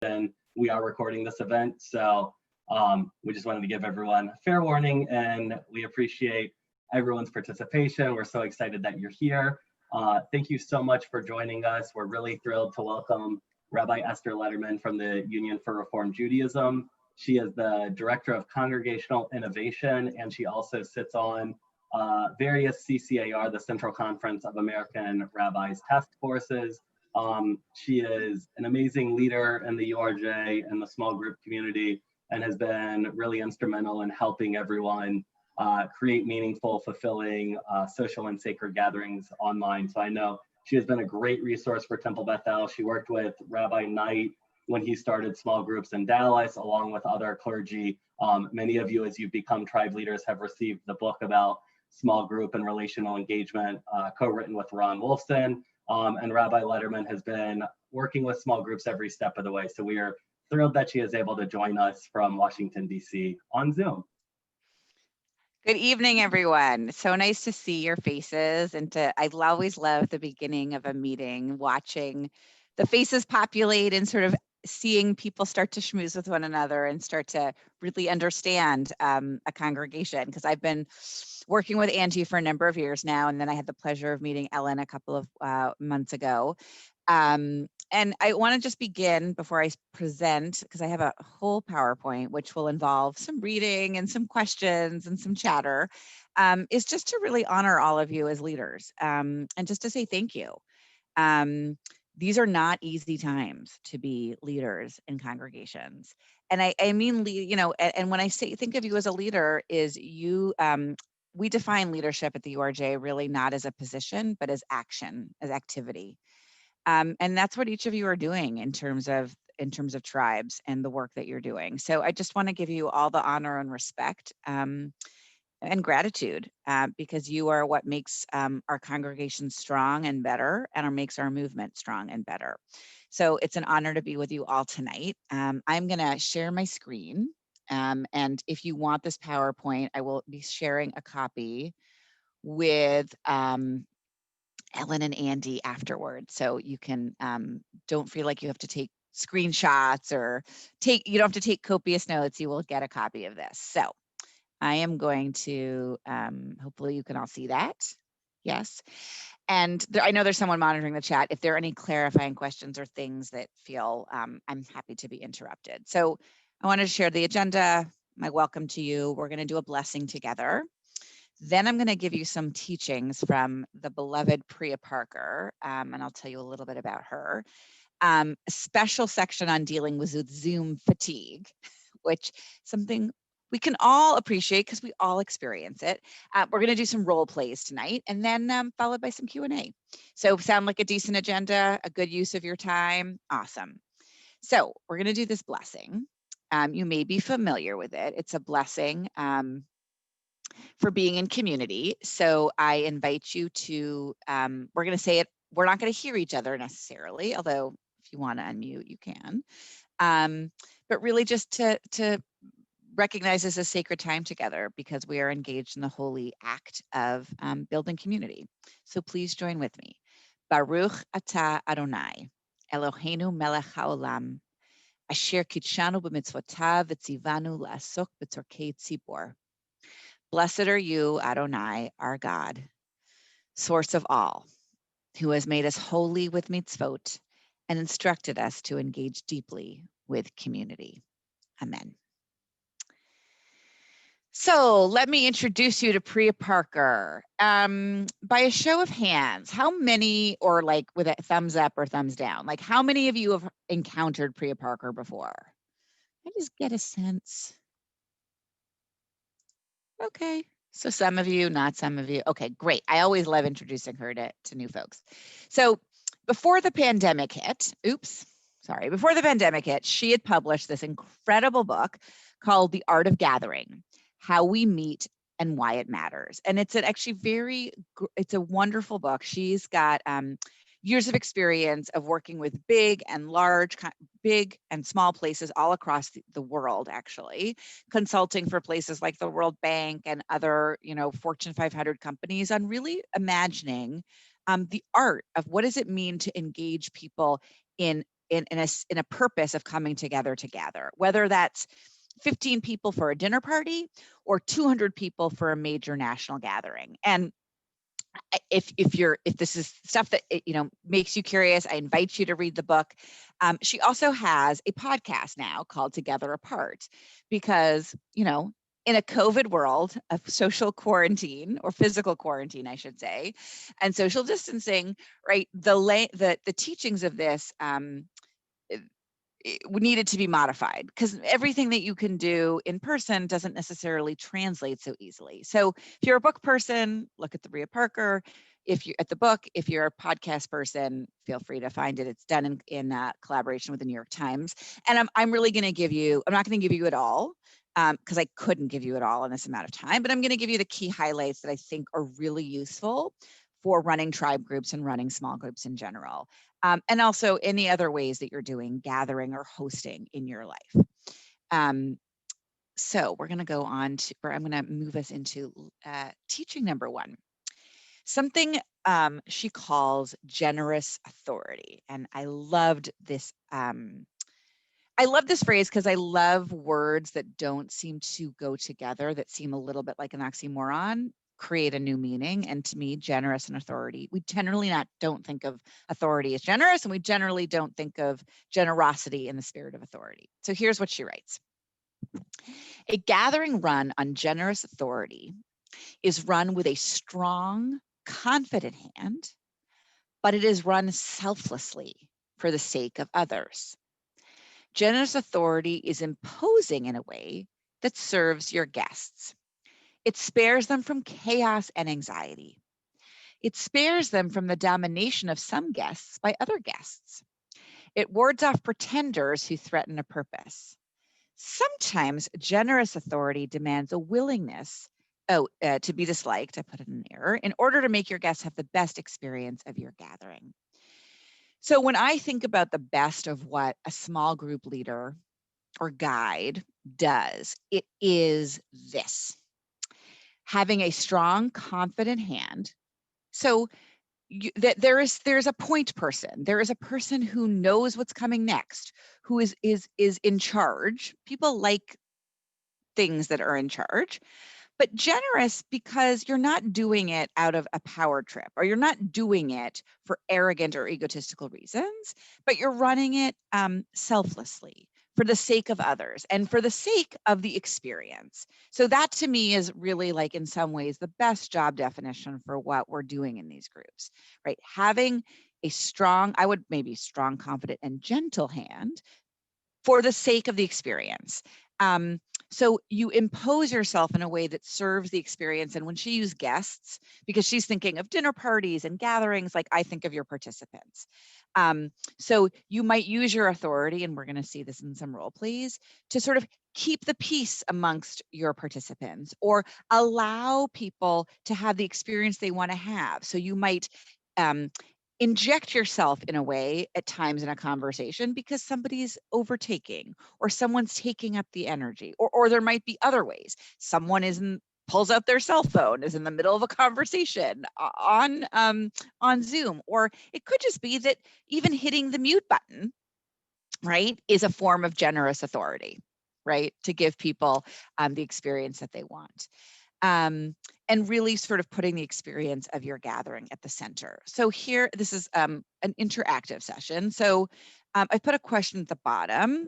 and we are recording this event. So we just wanted to give everyone a fair warning, and we appreciate everyone's participation. We're so excited that you're here. Thank you so much for joining us. We're really thrilled to welcome Rabbi Esther Lederman from the Union for Reform Judaism. She is the Director of Congregational Innovation, and she also sits on various CCAR, the Central Conference of American Rabbis Task Forces. She is an amazing leader in the URJ and the small group community, and has been really instrumental in helping everyone create meaningful, fulfilling social and sacred gatherings online. So I know she has been a great resource for Temple Bethel. She worked with Rabbi Knight when he started small groups in Dallas, along with other clergy. Many of you, as you've become tribe leaders, have received the book about small group and relational engagement, co-written with Ron Wolfson. And Rabbi Lederman has been working with small groups every step of the way. So we are thrilled that she is able to join us from Washington, D.C. on Zoom. Good evening, everyone. So nice to see your faces, and I always love the beginning of a meeting, watching the faces populate and sort of seeing people start to schmooze with one another and start to really understand a congregation, because I've been working with Angie for a number of years now, and then I had the pleasure of meeting Ellen a couple of months ago. And I want to just begin before I present, because I have a whole PowerPoint, which will involve some reading and some questions and some chatter, is just to really honor all of you as leaders, and just to say thank you. These are not easy times to be leaders in congregations. And I mean, and when I say think of you as a leader, is you, we define leadership at the URJ really not as a position, but as action, as activity. And that's what each of you are doing in terms of tribes and the work that you're doing. So I just want to give you all the honor and respect and gratitude, because you are what makes our congregation strong and better, and makes our movement strong and better. So it's an honor to be with you all tonight. I'm going to share my screen. And if you want this PowerPoint, I will be sharing a copy with Ellen and Andy afterwards. So you can, don't feel like you have to take screenshots or you don't have to take copious notes. You will get a copy of this. So I am going to, hopefully you can all see that. Yes. And I know there's someone monitoring the chat. If there are any clarifying questions or things that feel, I'm happy to be interrupted. So I wanted to share the agenda, my welcome to you. We're going to do a blessing together. Then I'm going to give you some teachings from the beloved Priya Parker, and I'll tell you a little bit about her. A special section on dealing with Zoom fatigue, which something we can all appreciate because we all experience it. We're going to do some role plays tonight, and then followed by some Q&A. So sound like a decent agenda, a good use of your time? Awesome. So we're going to do this blessing. You may be familiar with it. It's a blessing for being in community. So I invite you to, we're going to say it, we're not going to hear each other necessarily, although if you want to unmute, you can. But really just to recognize this as a sacred time together, because we are engaged in the holy act of building community. So please join with me. Baruch atah Adonai, Eloheinu melech haolam, asher kitshanu b'mitzvotav v'tzivanu la'asok b'tzorkei tzibor. Blessed are you, Adonai, our God, source of all, who has made us holy with mitzvot and instructed us to engage deeply with community. Amen. So let me introduce you to Priya Parker. By a show of hands, how many, or like with a thumbs up or thumbs down, like how many of you have encountered Priya Parker before? I just get a sense. Okay, so some of you, not some of you. Okay, great. I always love introducing her to new folks. So before the pandemic hit, before the pandemic hit, she had published this incredible book called The Art of Gathering, How We Meet and Why It Matters. And it's it's a wonderful book. She's got years of experience of working with big and small places all across the world, actually, consulting for places like the World Bank and other, Fortune 500 companies on really imagining the art of what does it mean to engage people in in a purpose of coming together to gather, whether that's 15 people for a dinner party or 200 people for a major national gathering. And if this is stuff that makes you curious, I invite you to read the book. She also has a podcast now called Together Apart, because in a COVID world of social quarantine, or physical quarantine, I should say, and social distancing, right? The teachings of this it needed to be modified, because everything that you can do in person doesn't necessarily translate so easily. So if you're a book person, look at the Priya Parker. If you're at the book, if you're a podcast person, feel free to find it. It's done in collaboration with the New York Times. And I'm really going to give you, I'm not going to give you it all, because I couldn't give you it all in this amount of time, but I'm going to give you the key highlights that I think are really useful for running tribe groups and running small groups in general. And also any other ways that you're doing gathering or hosting in your life. So we're going to go on to, or I'm going to move us into teaching number 1. Something she calls generous authority. And I loved this. I love this phrase because I love words that don't seem to go together, that seem a little bit like an oxymoron, create a new meaning. And to me, generous and authority, we generally don't think of authority as generous, and we generally don't think of generosity in the spirit of authority. So here's what she writes. A gathering run on generous authority is run with a strong, confident hand, but it is run selflessly for the sake of others. Generous authority is imposing in a way that serves your guests. It spares them from chaos and anxiety. It spares them from the domination of some guests by other guests. It wards off pretenders who threaten a purpose. Sometimes generous authority demands a willingness to be disliked, I put it in error, in order to make your guests have the best experience of your gathering. So when I think about the best of what a small group leader or guide does, it is this: having a strong, confident hand. So that there's a point person. There is a person who knows what's coming next, who is in charge. People like things that are in charge. But generous because you're not doing it out of a power trip, or you're not doing it for arrogant or egotistical reasons, but you're running it selflessly for the sake of others and for the sake of the experience. So that to me is really, like, in some ways, the best job definition for what we're doing in these groups, right? Having a strong, I would maybe strong, confident, and gentle hand for the sake of the experience. So you impose yourself in a way that serves the experience. And when she used guests, because she's thinking of dinner parties and gatherings, like I think of your participants. So you might use your authority, and we're going to see this in some role plays, to sort of keep the peace amongst your participants, or allow people to have the experience they want to have. So you might inject yourself in a way at times in a conversation because somebody's overtaking, or someone's taking up the energy, or there might be other ways. Someone pulls out their cell phone, is in the middle of a conversation on Zoom, or it could just be that even hitting the mute button, right, is a form of generous authority, right, to give people the experience that they want. And really sort of putting the experience of your gathering at the center. So here, this is an interactive session. So I put a question at the bottom.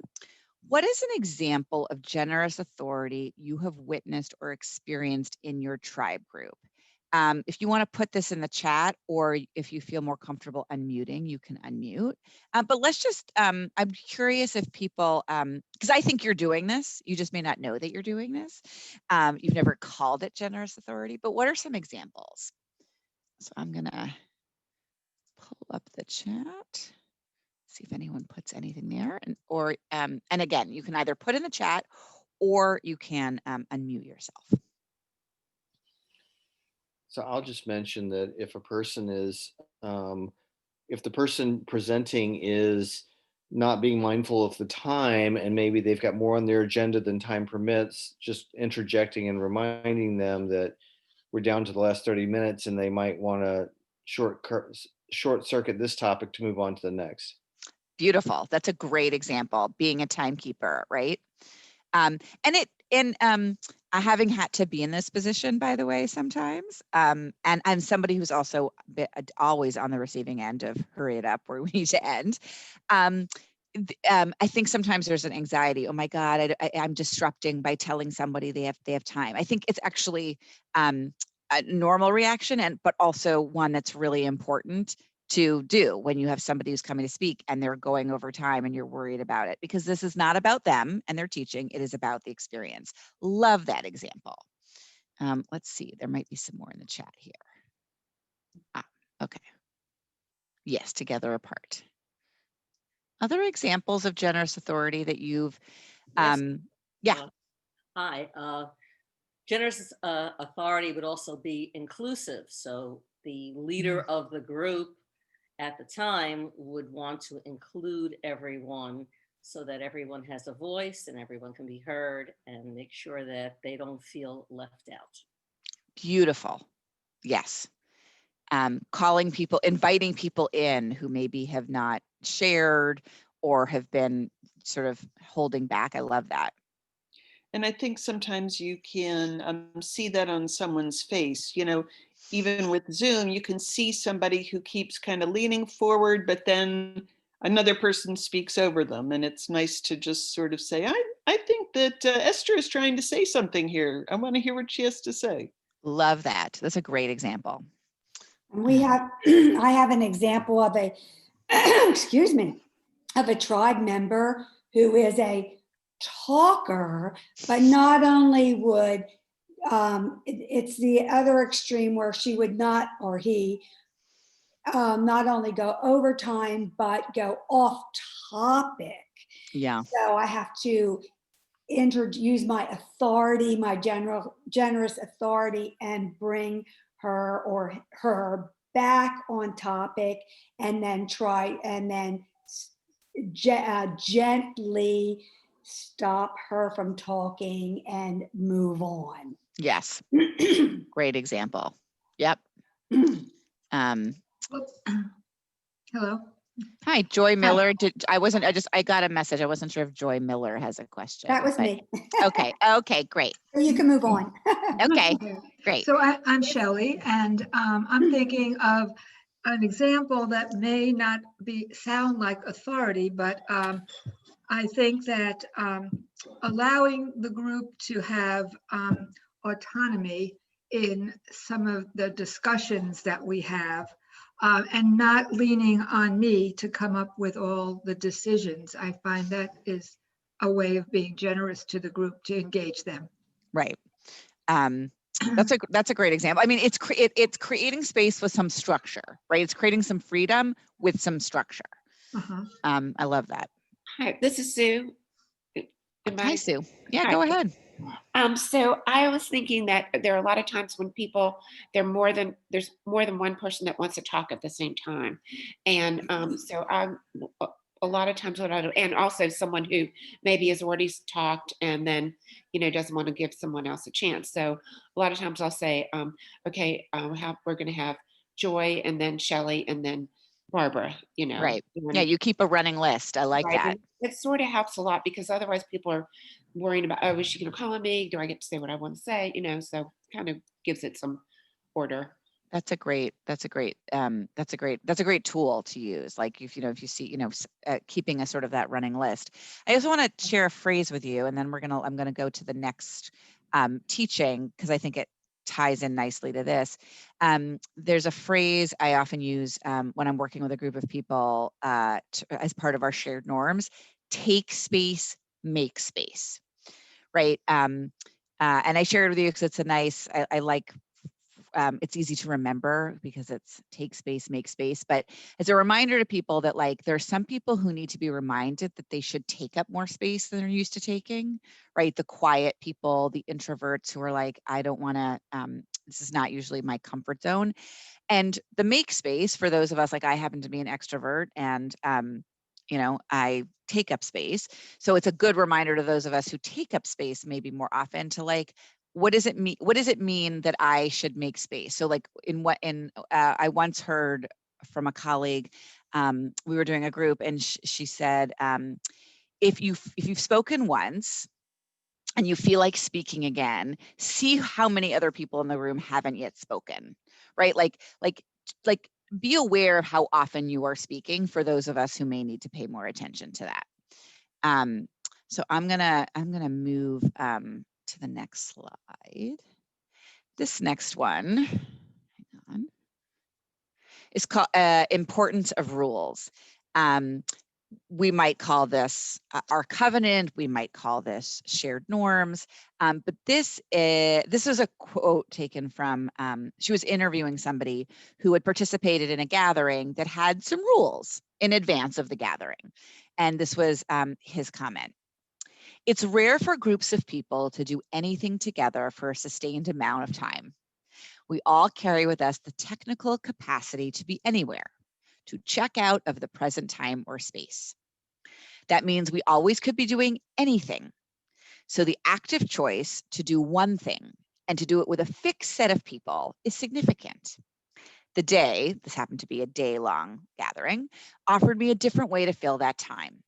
What is an example of generous authority you have witnessed or experienced in your tribe group? If you want to put this in the chat, or if you feel more comfortable unmuting, you can unmute. But let's just, I'm curious if people, because I think you're doing this, you just may not know that you're doing this. You've never called it generous authority, but what are some examples? So I'm gonna pull up the chat, see if anyone puts anything there, and again, you can either put in the chat or you can unmute yourself. So I'll just mention that if a person is, if the person presenting is not being mindful of the time, and maybe they've got more on their agenda than time permits, just interjecting and reminding them that we're down to the last 30 minutes and they might want to short circuit this topic to move on to the next. Beautiful. That's a great example, being a timekeeper, right? Having had to be in this position, by the way, sometimes, and I'm somebody who's also always on the receiving end of hurry it up where we need to end. I think sometimes there's an anxiety. Oh my God, I'm disrupting by telling somebody they have time. I think it's actually a normal reaction, but also one that's really important to do when you have somebody who's coming to speak and they're going over time and you're worried about it, because this is not about them and their teaching. It is about the experience. Love that example. Let's see, there might be some more in the chat here. Okay. Yes, together apart. Other examples of generous authority that you've, Yes. Hi. Generous authority would also be inclusive. So the leader of the group at the time would want to include everyone so that everyone has a voice and everyone can be heard, and make sure that they don't feel left out. Beautiful. Yes. Calling people, inviting people in who maybe have not shared or have been sort of holding back. I love that. And I think sometimes you can see that on someone's face. You know, even with Zoom, you can see somebody who keeps kind of leaning forward, but then another person speaks over them. And it's nice to just sort of say, I think that Esther is trying to say something here. I want to hear what she has to say. Love that. That's a great example. We have, I have an example of a, excuse me, of a tribe member who is a talker, but not only would, it's the other extreme where she would not, or he, not only go overtime, but go off topic. Yeah. So I have to use my authority, my generous authority, and bring her or her back on topic, and then gently stop her from talking and move on. Yes. Great example. Yep. Hello. Hi, Joy Miller. I got a message. I wasn't sure if Joy Miller has a question. That was me. Okay, great. You can move on. Okay, great. So I'm Shelley, and I'm thinking of an example that may not sound like authority, but I think that allowing the group to have autonomy in some of the discussions that we have, and not leaning on me to come up with all the decisions. I find that is a way of being generous to the group to engage them. Right. That's a great example. I mean, it's creating space with some structure, right? It's creating some freedom with some structure. I love that. Hi, this is Sue. Hi, Sue. Yeah, Hi. go ahead. So I was thinking that there are a lot of times when people, there's more than one person that wants to talk at the same time. And so I'm a lot of times what I do, and also someone who maybe has already talked and then, doesn't want to give someone else a chance. So a lot of times I'll say, okay, we're going to have Joy and then Shelley and then Barbara, Right. Yeah, you keep a running list. I like that. And it sort of helps a lot, because otherwise people are worrying about, oh, is she going to call on me? Do I get to say what I want to say? So kind of gives it some order. That's a great tool to use. Like if you see, keeping a sort of that running list. I also want to share a phrase with you, and then I'm going to go to the next teaching, because I think it ties in nicely to this. There's a phrase I often use when I'm working with a group of people as part of our shared norms: take space, make space, right? And I share it with you because it's I like, it's easy to remember because it's take space, make space. But it's a reminder to people that there's some people who need to be reminded that they should take up more space than they're used to taking, right? The quiet people, the introverts who are like, I don't want to, this is not usually my comfort zone. And the make space for those of us, I happen to be an extrovert, and I take up space. So it's a good reminder to those of us who take up space maybe more often to what does it mean? What does it mean that I should make space? So I once heard from a colleague we were doing a group, and she said, if you've spoken once and you feel like speaking again, see how many other people in the room haven't yet spoken, right? Like be aware of how often you are speaking for those of us who may need to pay more attention to that. So I'm gonna move to the next slide. This next one, hang on, is called importance of rules. We might call this our covenant. We might call this shared norms. But this is a quote taken from, she was interviewing somebody who had participated in a gathering that had some rules in advance of the gathering. And this was his comment. It's rare for groups of people to do anything together for a sustained amount of time. We all carry with us the technical capacity to be anywhere, to check out of the present time or space. That means we always could be doing anything. So the active choice to do one thing and to do it with a fixed set of people is significant. The day, this happened to be a day-long gathering, offered me a different way to fill that time.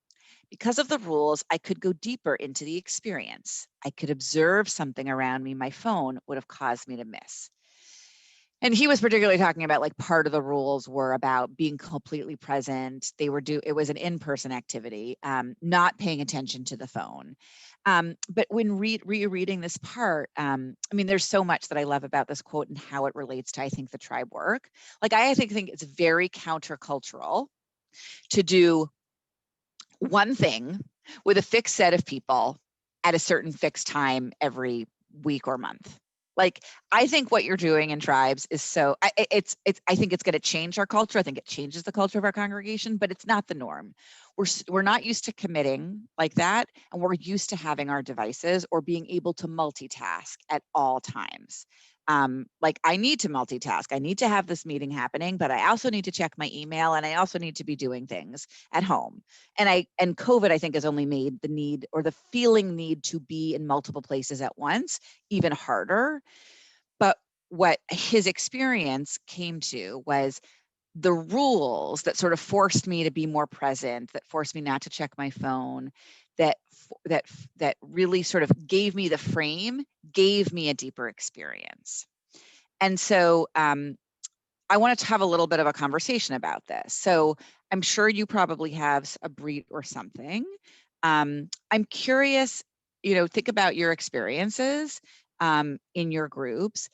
Because of the rules, I could go deeper into the experience. I could observe something around me my phone would have caused me to miss. And he was particularly talking about, like, part of the rules were about being completely present. It was an in-person activity, not paying attention to the phone. But when rereading this part, I mean, there's so much that I love about this quote and how it relates to, I think, the tribe work. Like, I think it's very countercultural to do one thing with a fixed set of people at a certain fixed time every week or month. Like, I think what you're doing in tribes is so, I think it's going to change our culture. I think it changes the culture of our congregation, but it's not the norm. We're not used to committing like that, and we're used to having our devices or being able to multitask at all times. Like, I need to multitask. I need to have this meeting happening, but I also need to check my email, and I also need to be doing things at home. And COVID, I think, has only made the need or the feeling need to be in multiple places at once even harder. But what his experience came to was the rules that sort of forced me to be more present, that forced me not to check my phone, that really sort of gave me the frame, gave me a deeper experience. And so I wanted to have a little bit of a conversation about this. So I'm sure you probably have a breed or something. I'm curious, think about your experiences in your groups.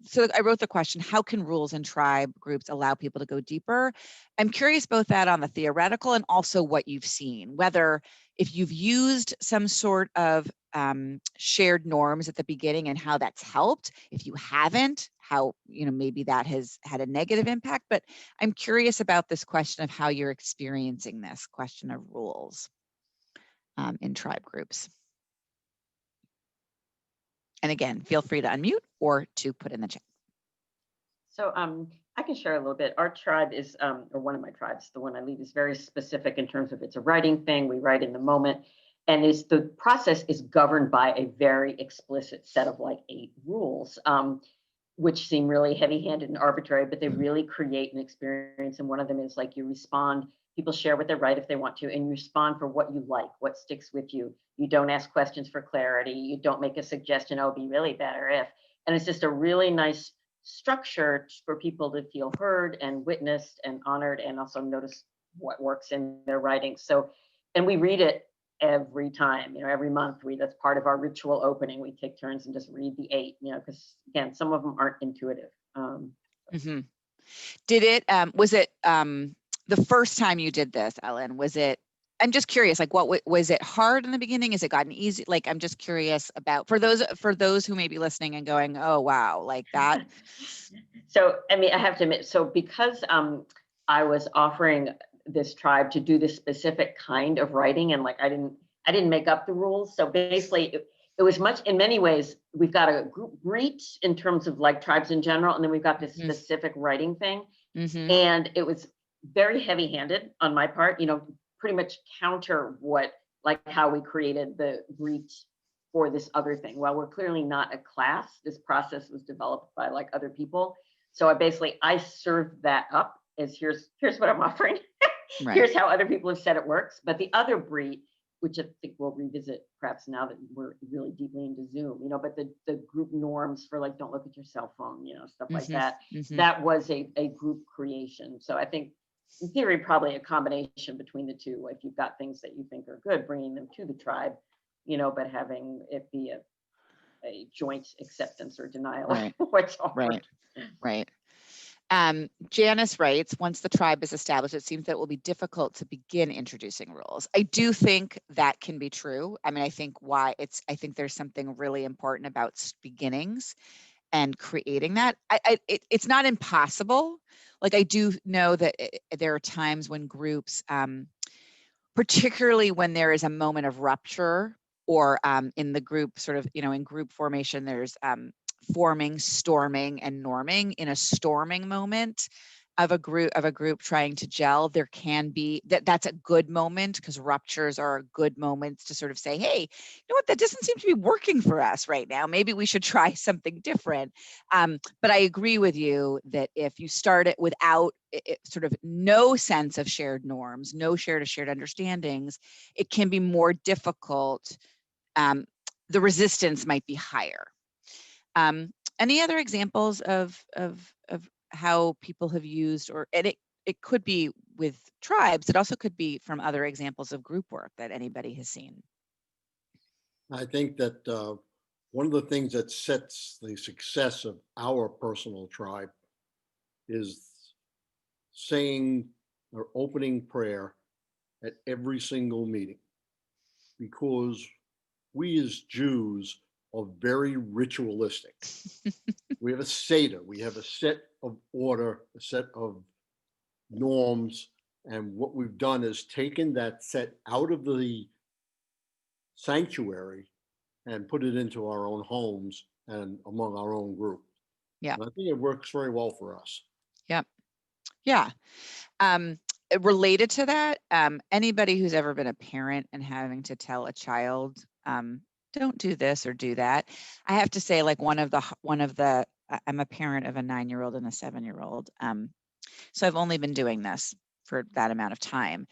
So I wrote the question, how can rules in tribe groups allow people to go deeper? I'm curious both that on the theoretical and also what you've seen, whether if you've used some sort of shared norms at the beginning and how that's helped. If you haven't, how, maybe that has had a negative impact. But I'm curious about this question of how you're experiencing this question of rules in tribe groups. And again, feel free to unmute or to put in the chat. So I can share a little bit. Our tribe is, or one of my tribes, the one I lead, is very specific in terms of it's a writing thing. We write in the moment. And the process is governed by a very explicit set of like 8 rules, which seem really heavy-handed and arbitrary, but they really create an experience. And one of them is like you respond, people share what they write if they want to, and you respond for what you like, what sticks with you. You don't ask questions for clarity. You don't make a suggestion, oh, it'd be really better if. And it's just a really nice structure for people to feel heard and witnessed and honored, and also notice what works in their writing. So, and we read it every time, every month. That's part of our ritual opening. We take turns and just read the 8, because again, some of them aren't intuitive. Did it, was it the first time you did this, Ellen, I'm just curious, like, what was it hard in the beginning? Has it gotten easy? Like, I'm just curious about, for those who may be listening and going, oh, wow, like that. So, I mean, I have to admit, so because I was offering this tribe to do this specific kind of writing, and like I didn't make up the rules. So basically it was much, in many ways, we've got a group greet in terms of like tribes in general, and then we've got this specific writing thing. And it was very heavy-handed on my part, pretty much counter how we created the greet for this other thing. While we're clearly not a class, this process was developed by like other people. So I served that up is here's what I'm offering. Right. Here's how other people have said it works. But the other breed, which I think we'll revisit perhaps now that we're really deeply into Zoom, but the group norms for like, don't look at your cell phone, stuff like that. That was a group creation. So I think in theory, probably a combination between the two. If you've got things that you think are good, bringing them to the tribe, but having it be a joint acceptance or denial of what's offered. Right. Janice writes, once the tribe is established, it seems that it will be difficult to begin introducing rules. I do think that can be true. I mean, I think there's something really important about beginnings and creating that. It's not impossible. Like, I do know that there are times when groups, particularly when there is a moment of rupture, or in the group sort of, in group formation, there's forming, storming, and norming. In a storming moment of a group trying to gel, there can be that's a good moment, because ruptures are good moments to sort of say, hey, you know what, that doesn't seem to be working for us right now. Maybe we should try something different. But I agree with you that if you start it without sort of no sense of shared norms, no shared understandings, it can be more difficult. The resistance might be higher. Any other examples of how people have used, and it could be with tribes, it also could be from other examples of group work that anybody has seen? I think that one of the things that sets the success of our personal tribe is saying or opening prayer at every single meeting, because we as Jews are very ritualistic. We have a Seder, we have a set of order, a set of norms, and what we've done is taken that set out of the sanctuary and put it into our own homes and among our own group. Yeah. And I think it works very well for us. Yep. Yeah. Related to that, anybody who's ever been a parent and having to tell a child, don't do this or do that. I have to say, like, one of the I'm a parent of a 9-year-old and a 7-year-old. So I've only been doing this for that amount of time,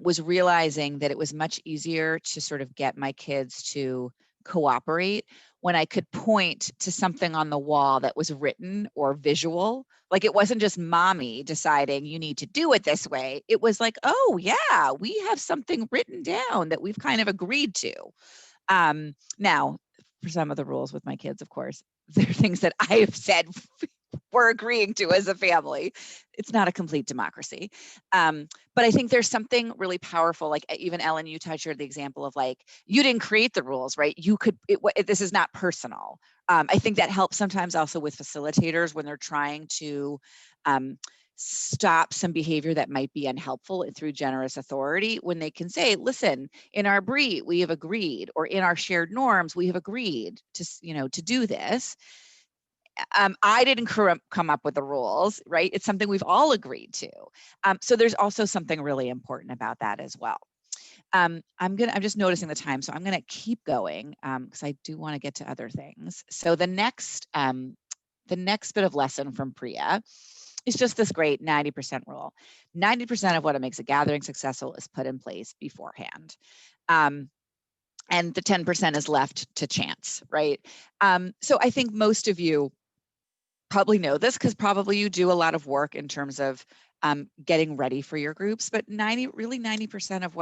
was realizing that it was much easier to sort of get my kids to cooperate when I could point to something on the wall that was written or visual. Like, it wasn't just mommy deciding you need to do it this way. It was like, oh yeah, we have something written down that we've kind of agreed to. Now, for some of the rules with my kids, of course, there are things that I have said we're agreeing to as a family. It's not a complete democracy. But I think there's something really powerful. Like, even Ellen, you touched on the example of, like, you didn't create the rules, right? You could, this is not personal. I think that helps sometimes also with facilitators when they're trying to stop some behavior that might be unhelpful through generous authority, when they can say, listen, in our BRIE, we have agreed, or in our shared norms, we have agreed to do this. I didn't come up with the rules, right? It's something we've all agreed to. So there's also something really important about that as well. I'm just noticing the time, so I'm gonna keep going because I do want to get to other things. So the next bit of lesson from Priya is just this great 90% rule. 90% of what makes a gathering successful is put in place beforehand. And the 10% is left to chance, right? So I think most of you probably know this, because probably you do a lot of work in terms of getting ready for your groups, but 90% of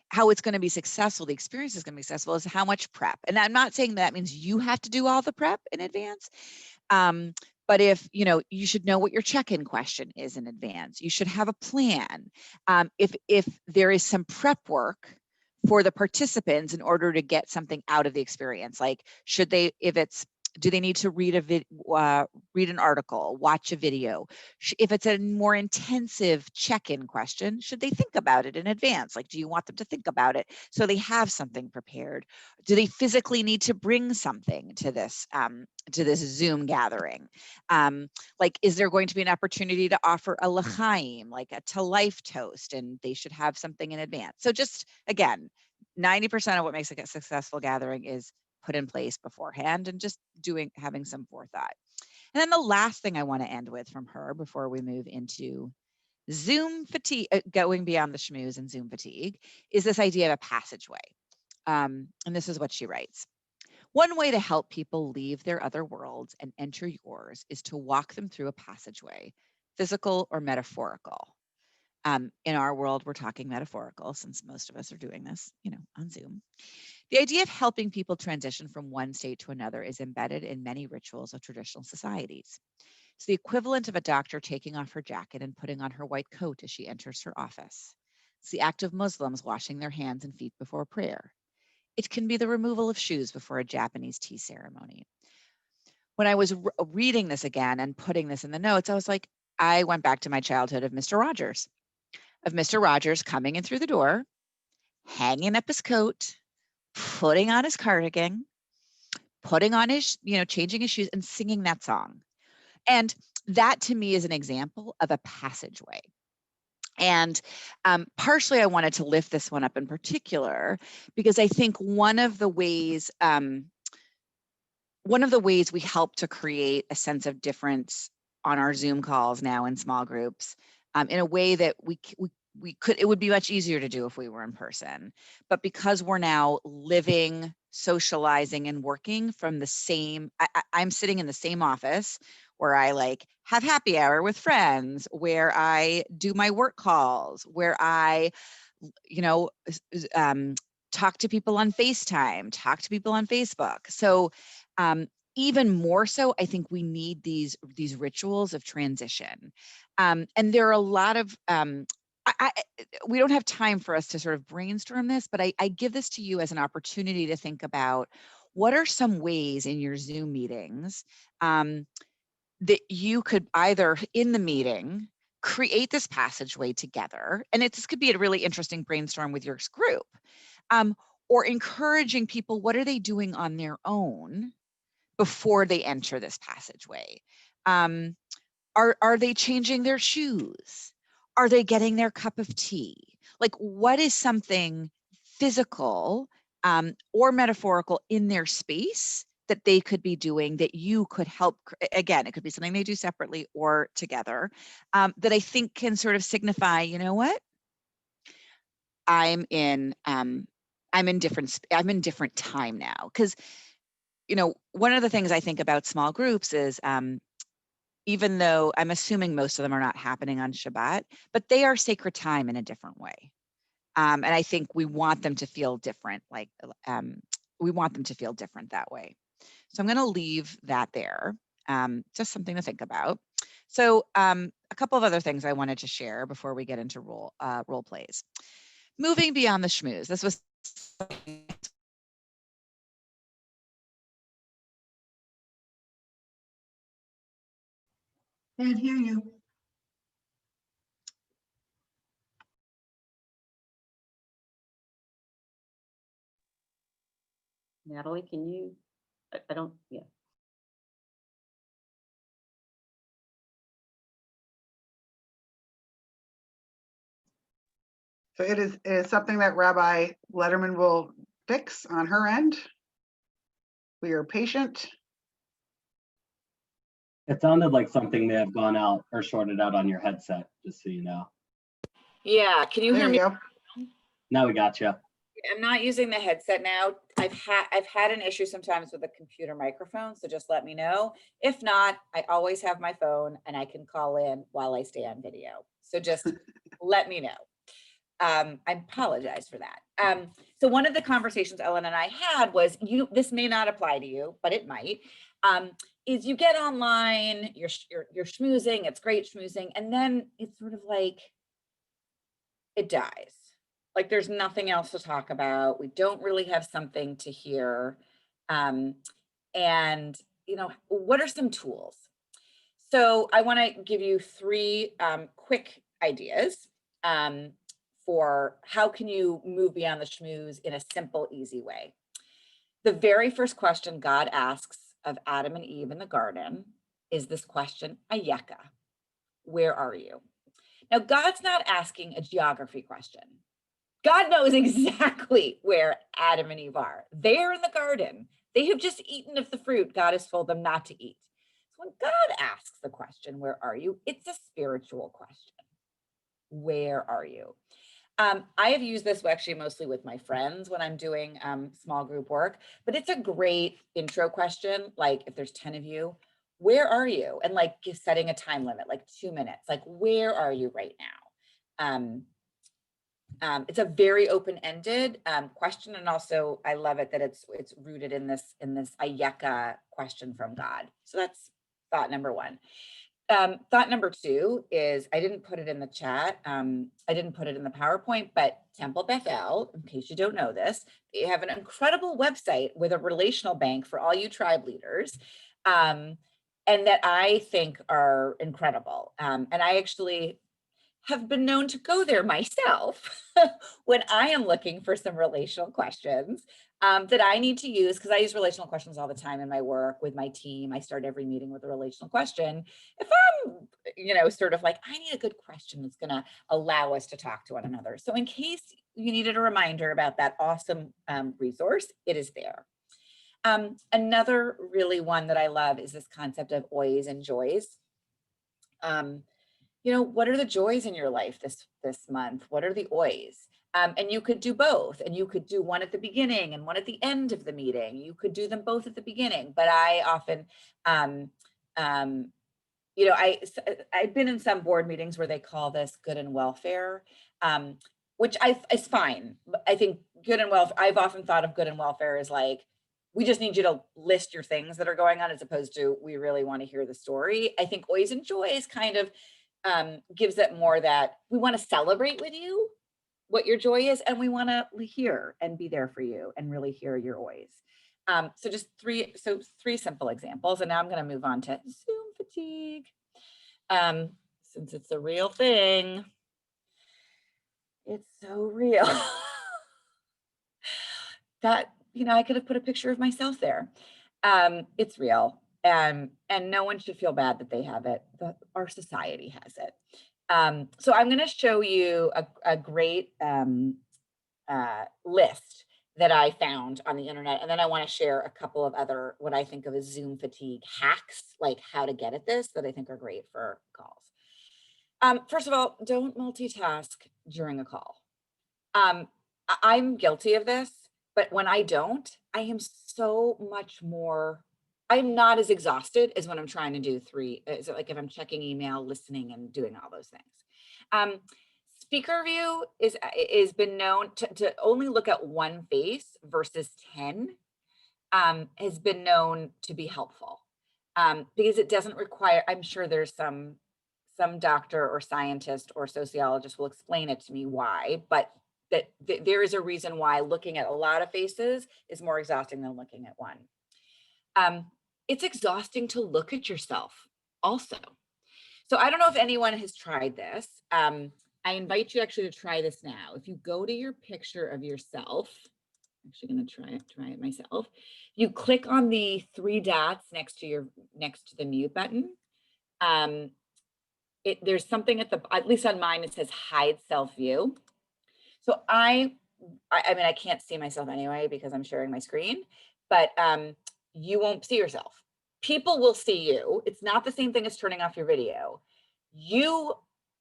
how it's going to be successful, the experience is going to be successful, is how much prep. And I'm not saying that means you have to do all the prep in advance. But if, you should know what your check-in question is in advance. You should have a plan. If there is some prep work for the participants in order to get something out of the experience, like, do they need to read an article, watch a video? If it's a more intensive check-in question, should they think about it in advance? Like, do you want them to think about it so they have something prepared? Do they physically need to bring something to this Zoom gathering? Like, is there going to be an opportunity to offer a l'chaim, like a to life toast, and they should have something in advance? So just, again, 90% of what makes a successful gathering is put in place beforehand, and just having some forethought. And then the last thing I want to end with from her before we move into Zoom fatigue, going beyond the schmooze and Zoom fatigue, is this idea of a passageway. And this is what she writes. One way to help people leave their other worlds and enter yours is to walk them through a passageway, physical or metaphorical. In our world, we're talking metaphorical since most of us are doing this, on Zoom. The idea of helping people transition from one state to another is embedded in many rituals of traditional societies. It's the equivalent of a doctor taking off her jacket and putting on her white coat as she enters her office. It's the act of Muslims washing their hands and feet before prayer. It can be the removal of shoes before a Japanese tea ceremony. When I was reading this again and putting this in the notes, I was like, I went back to my childhood of Mr. Rogers coming in through the door, hanging up his coat, putting on his cardigan, putting on his, changing his shoes and singing that song. And that to me is an example of a passageway. And partially I wanted to lift this one up in particular, because I think one of the ways we help to create a sense of difference on our Zoom calls now in small groups, in a way that it would be much easier to do if we were in person. But because we're now living, socializing, and working from the same, I'm sitting in the same office where I have happy hour with friends, where I do my work calls, where I, talk to people on FaceTime, talk to people on Facebook. So even more so, I think we need these rituals of transition. And there are a lot of, we don't have time for us to sort of brainstorm this, but I give this to you as an opportunity to think about what are some ways in your Zoom meetings that you could either in the meeting create this passageway together, and this could be a really interesting brainstorm with your group, or encouraging people, what are they doing on their own before they enter this passageway? Are they changing their shoes? Are they getting their cup of tea? What is something physical or metaphorical in their space that they could be doing that you could help? Again, it could be something they do separately or together, that I think can sort of signify, you know what? I'm in different time now. Because, one of the things I think about small groups is, even though I'm assuming most of them are not happening on Shabbat, but they are sacred time in a different way. And I think we want them to feel different, we want them to feel different that way. So I'm going to leave that there, just something to think about. So a couple of other things I wanted to share before we get into role plays. Moving beyond the schmooze. This was Can't hear you. Natalie, can you, I don't, yeah. So it is something that Rabbi Lederman will fix on her end. We are patient. It sounded like something may have gone out or shorted out on your headset, just so you know. Yeah, can you hear me? Go. Now we got you. I'm not using the headset now. I've had an issue sometimes with the computer microphone, so just let me know. If not, I always have my phone and I can call in while I stay on video. So just let me know. I apologize for that. So one of the conversations Ellen and I had was, this may not apply to you, but it might, is you get online, you're schmoozing, it's great schmoozing, and then it's sort of like, it dies. Like there's nothing else to talk about. We don't really have something to hear. And what are some tools? So I want to give you 3 quick ideas for how can you move beyond the schmooze in a simple, easy way. The very first question God asks of Adam and Eve in the garden is this question, Ayeka, where are you? Now, God's not asking a geography question. God knows exactly where Adam and Eve are. They're in the garden. They have just eaten of the fruit God has told them not to eat. when God asks the question, where are you? It's a spiritual question. Where are you? I have used this actually mostly with my friends when I'm doing small group work, but it's a great intro question. Like if there's 10 of you, where are you? And like setting a time limit, like 2 minutes, like where are you right now? It's a very open-ended question. And also I love it that it's rooted in this Ayeka question from God. So that's thought number one. Thought number two is, I didn't put it in the chat. I didn't put it in the PowerPoint, but Temple Bethel, in case you don't know this, they have an incredible website with a relational bank for all you tribe leaders. And that I think are incredible. And I actually have been known to go there myself when I am looking for some relational questions that I need to use, because I use relational questions all the time in my work with my team. I start every meeting with a relational question. If I'm, sort of like, I need a good question that's going to allow us to talk to one another. So in case you needed a reminder about that awesome resource, it is there. Another really one that I love is this concept of oys and joys. What are the joys in your life this month? What are the oys? And you could do both, and you could do one at the beginning and one at the end of the meeting. You could do them both at the beginning, but I often, I've been in some board meetings where they call this good and welfare, which is fine. I think good and welfare, I've often thought of good and welfare as like, we just need you to list your things that are going on, as opposed to, we really want to hear the story. I think oys and joys kind of gives it more that we want to celebrate with you what your joy is, and we want to hear and be there for you and really hear your oys. So just three simple examples, and now I'm going to move on to Zoom fatigue. Since it's a real thing, it's so real that I could have put a picture of myself there. It's real. And no one should feel bad that they have it. Our society has it. So I'm going to show you a great list that I found on the internet. And then I want to share a couple of other, what I think of as Zoom fatigue hacks, like how to get at this, that I think are great for calls. First of all, don't multitask during a call. I'm guilty of this, but when I don't, I am so much more, I'm not as exhausted as when I'm trying to do like if I'm checking email, listening, and doing all those things. Speaker view is been known to only look at one face versus 10, has been known to be helpful, because it doesn't require, I'm sure there's some doctor or scientist or sociologist will explain it to me why, but that there is a reason why looking at a lot of faces is more exhausting than looking at one. It's exhausting to look at yourself also. So I don't know if anyone has tried this. I invite you actually to try this now. If you go to your picture of yourself, I'm actually going to try it myself. You click on the 3 dots next to the mute button. There's something at least on mine, it says hide self view. So I mean, I can't see myself anyway because I'm sharing my screen, but you won't see yourself. People will see you. It's not the same thing as turning off your video.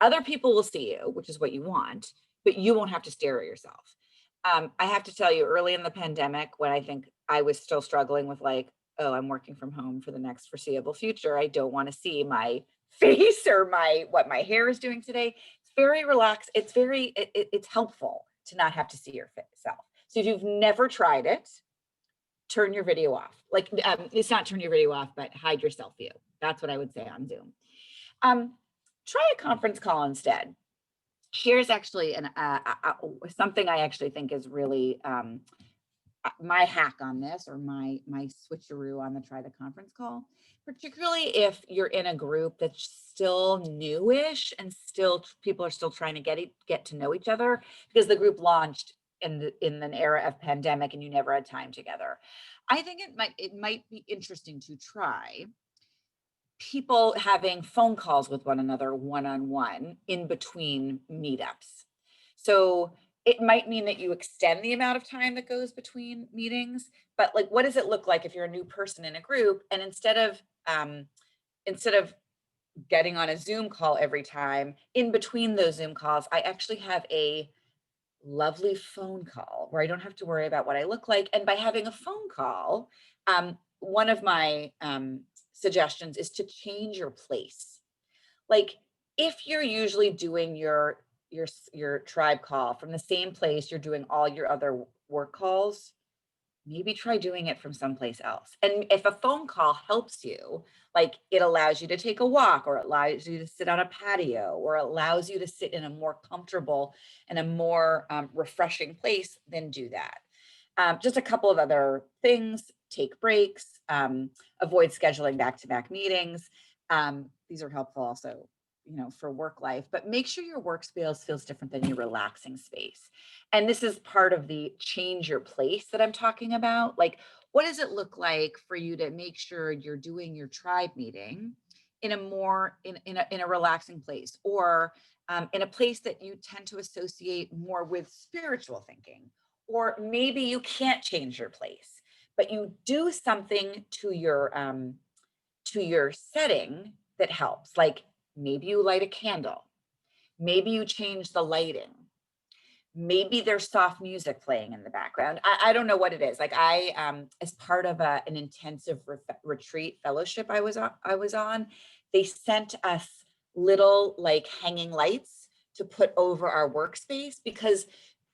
Other people will see you, which is what you want, but you won't have to stare at yourself. I have to tell you, early in the pandemic, when I think I was still struggling with like, oh, I'm working from home for the next foreseeable future, I don't want to see my face or what my hair is doing today. It's very relaxed. It's helpful to not have to see yourself. So if you've never tried it, turn your video off. Like, it's not turn your video off, but hide your self view. That's what I would say on Zoom. Try a conference call instead. Here's actually something I actually think is really my hack on this, or my switcheroo on the try the conference call, particularly if you're in a group that's still newish and people are still trying to get to know each other, because the group launched in an era of pandemic and you never had time together. I think it might be interesting to try people having phone calls with one another one-on-one in between meetups. So it might mean that you extend the amount of time that goes between meetings, but like, what does it look like if you're a new person in a group, and instead of instead of getting on a Zoom call every time, in between those Zoom calls, I actually have a lovely phone call where I don't have to worry about what I look like. And by having a phone call, one of my suggestions is to change your place. Like, if you're usually doing your tribe call from the same place you're doing all your other work calls, maybe try doing it from someplace else. And if a phone call helps you, like it allows you to take a walk, or it allows you to sit on a patio, or allows you to sit in a more comfortable and a more refreshing place, then do that. Just a couple of other things: take breaks, avoid scheduling back-to-back meetings. These are helpful also, you know, for work life, but make sure your workspace feels different than your relaxing space. And this is part of the change your place that I'm talking about. Like, what does it look like for you to make sure you're doing your tribe meeting in a more, in a relaxing place, or in a place that you tend to associate more with spiritual thinking? Or maybe you can't change your place, but you do something to your setting that helps. Like, maybe you light a candle. Maybe you change the lighting. Maybe there's soft music playing in the background. I don't know what it is. Like, I, as part of an intensive retreat fellowship I was on, they sent us little like hanging lights to put over our workspace, because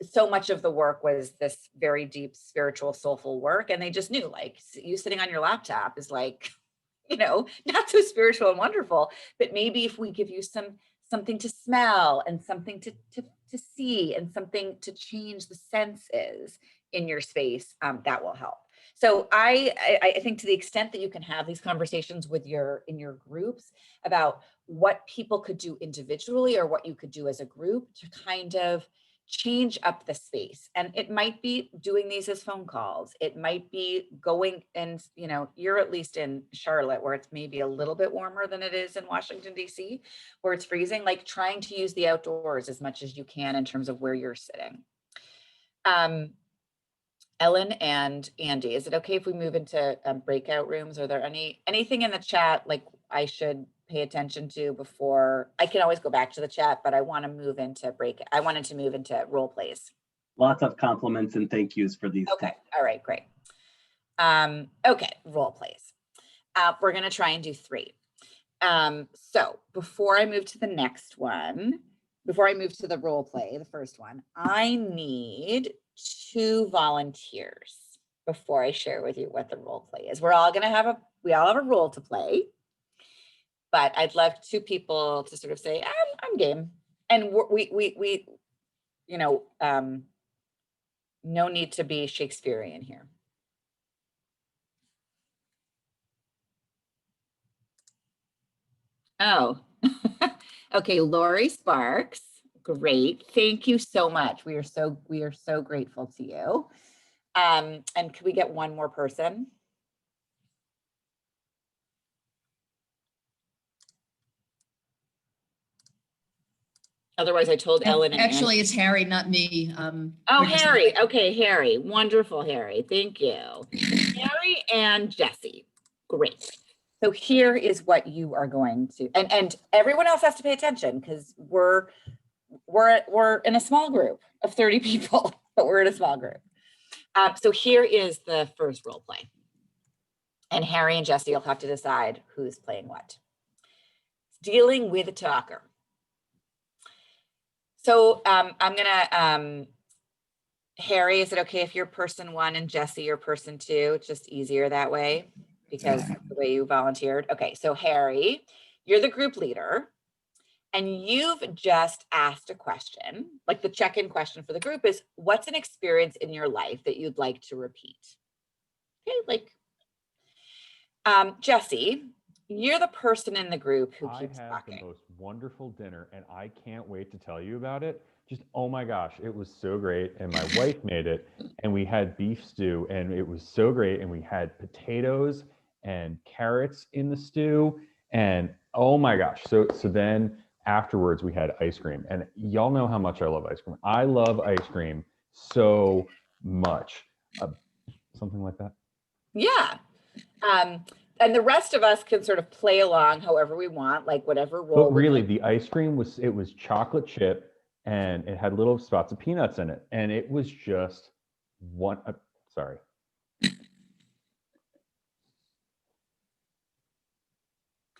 so much of the work was this very deep, spiritual, soulful work. And they just knew, like, you sitting on your laptop is like, you know, not so spiritual and wonderful, but maybe if we give you something to smell, and something to see, and something to change the senses in your space, that will help. So I think, to the extent that you can have these conversations with in your groups about what people could do individually, or what you could do as a group to kind of change up the space. And it might be doing these as phone calls. It might be going, and, you know, you're at least in Charlotte, where it's maybe a little bit warmer than it is in Washington, D.C., where it's freezing, like trying to use the outdoors as much as you can in terms of where you're sitting. Ellen and Andy, is it okay if we move into breakout rooms? Are there anything in the chat like I should pay attention to before? I can always go back to the chat, but I want to move into I wanted to move into role plays. Lots of compliments and thank yous for these. Okay, all right, great. Okay, role plays. We're going to try and do 3. So before I move to the next one, before I move to the role play, the first one, I need 2 volunteers before I share with you what the role play is. We're all going to have we all have a role to play, but I'd love 2 people to sort of say, I'm game. And we you know, no need to be Shakespearean here. Oh, okay, Lori Sparks. Great. Thank you so much. We are so grateful to you. And could we get one more person? Otherwise, I told Ellen. Actually, it's Harry, not me. Oh, Harry. Okay, Harry. Wonderful, Harry. Thank you. Harry and Jesse. Great. So here is what you are going to, and everyone else has to pay attention, because we're in a small group of 30 people, but we're in a small group. So here is the first role play. And Harry and Jesse will have to decide who's playing what. Dealing with a talker. So I'm gonna, Harry, is it okay if you're person 1 and Jesse, you're person 2? It's just easier that way, because the way you volunteered. Okay, so Harry, you're the group leader, and you've just asked a question. Like, the check-in question for the group is, what's an experience in your life that you'd like to repeat? Okay, like, Jesse, you're the person in the group who keeps talking. I had the most wonderful dinner, and I can't wait to tell you about it. Just, oh my gosh, it was so great. And my wife made it, and we had beef stew, and it was so great. And we had potatoes and carrots in the stew, and oh my gosh. So then afterwards we had ice cream, and y'all know how much I love ice cream. I love ice cream so much. Something like that. Yeah. and the rest of us can sort of play along however we want, like whatever role. But really, the ice cream was chocolate chip, and it had little spots of peanuts in it, and it was just one. Sorry.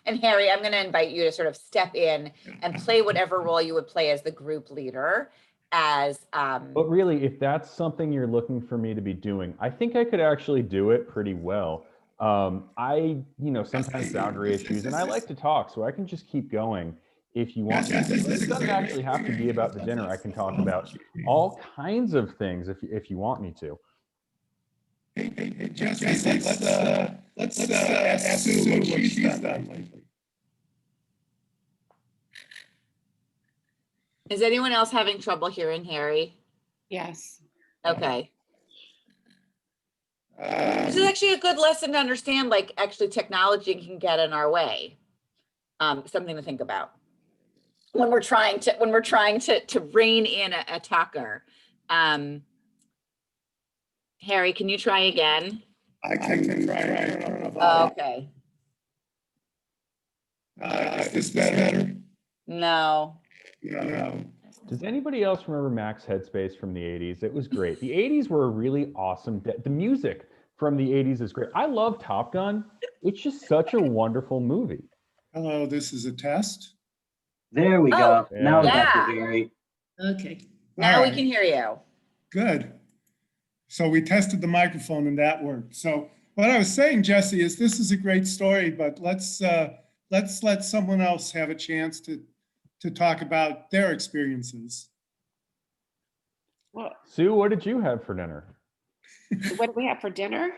And Harry, I'm going to invite you to sort of step in and play whatever role you would play as the group leader. But really, if that's something you're looking for me to be doing, I think I could actually do it pretty well. Sometimes boundary issues, and I like to talk, so I can just keep going if you want me to. It doesn't actually have to be about the dinner. I can talk about all kinds of things if you want me to. Hey, Jesse, let's ask Sue what she's done lately. Is anyone else having trouble hearing Harry? Yes. Okay. This is actually a good lesson to understand, like actually technology can get in our way. Something to think about when we're trying to rein in a talker. Harry, can you try again? I can try. Okay. Is this better? No. No. Does anybody else remember Max Headspace from the 80s? It was great. The 80s were a really awesome, the music from the 80s is great. I love Top Gun. It's just such a wonderful movie. Hello, this is a test. There we go. Yeah. Now we Yeah. got you, Gary. Okay. Now we right. can hear you. Good. So we tested the microphone and that worked. So what I was saying, Jesse, is this is a great story, but let's let someone else have a chance to talk about their experiences. Well, Sue, what did you have for dinner? what do we have for dinner?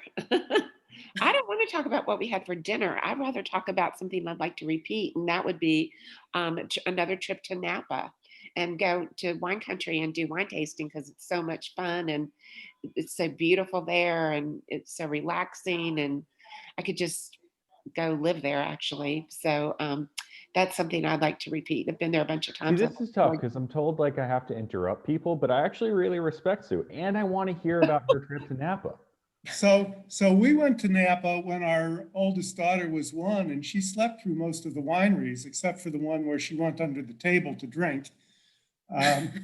I don't want to talk about what we had for dinner. I'd rather talk about something I'd like to repeat, and that would be another trip to Napa and go to wine country and do wine tasting, because it's so much fun and it's so beautiful there and it's so relaxing, and I could just go live there actually. So that's something I'd like to repeat. I've been there a bunch of times. See, this is tough because I'm told like I have to interrupt people, but I actually really respect Sue and I want to hear about her trip to Napa. So we went to Napa when our oldest daughter was 1, and she slept through most of the wineries except for the one where she went under the table to drink. And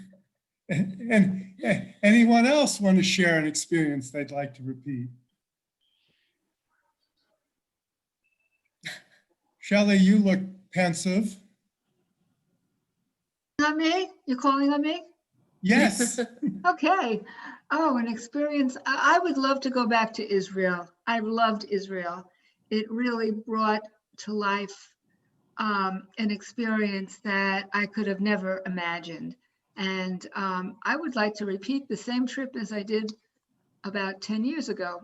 anyone else want to share an experience they'd like to repeat? Shelley, you look pensive. Not me? You're calling on me? Yes. Okay. Oh, an experience. I would love to go back to Israel. I loved Israel. It really brought to life an experience that I could have never imagined. And I would like to repeat the same trip as I did about 10 years ago.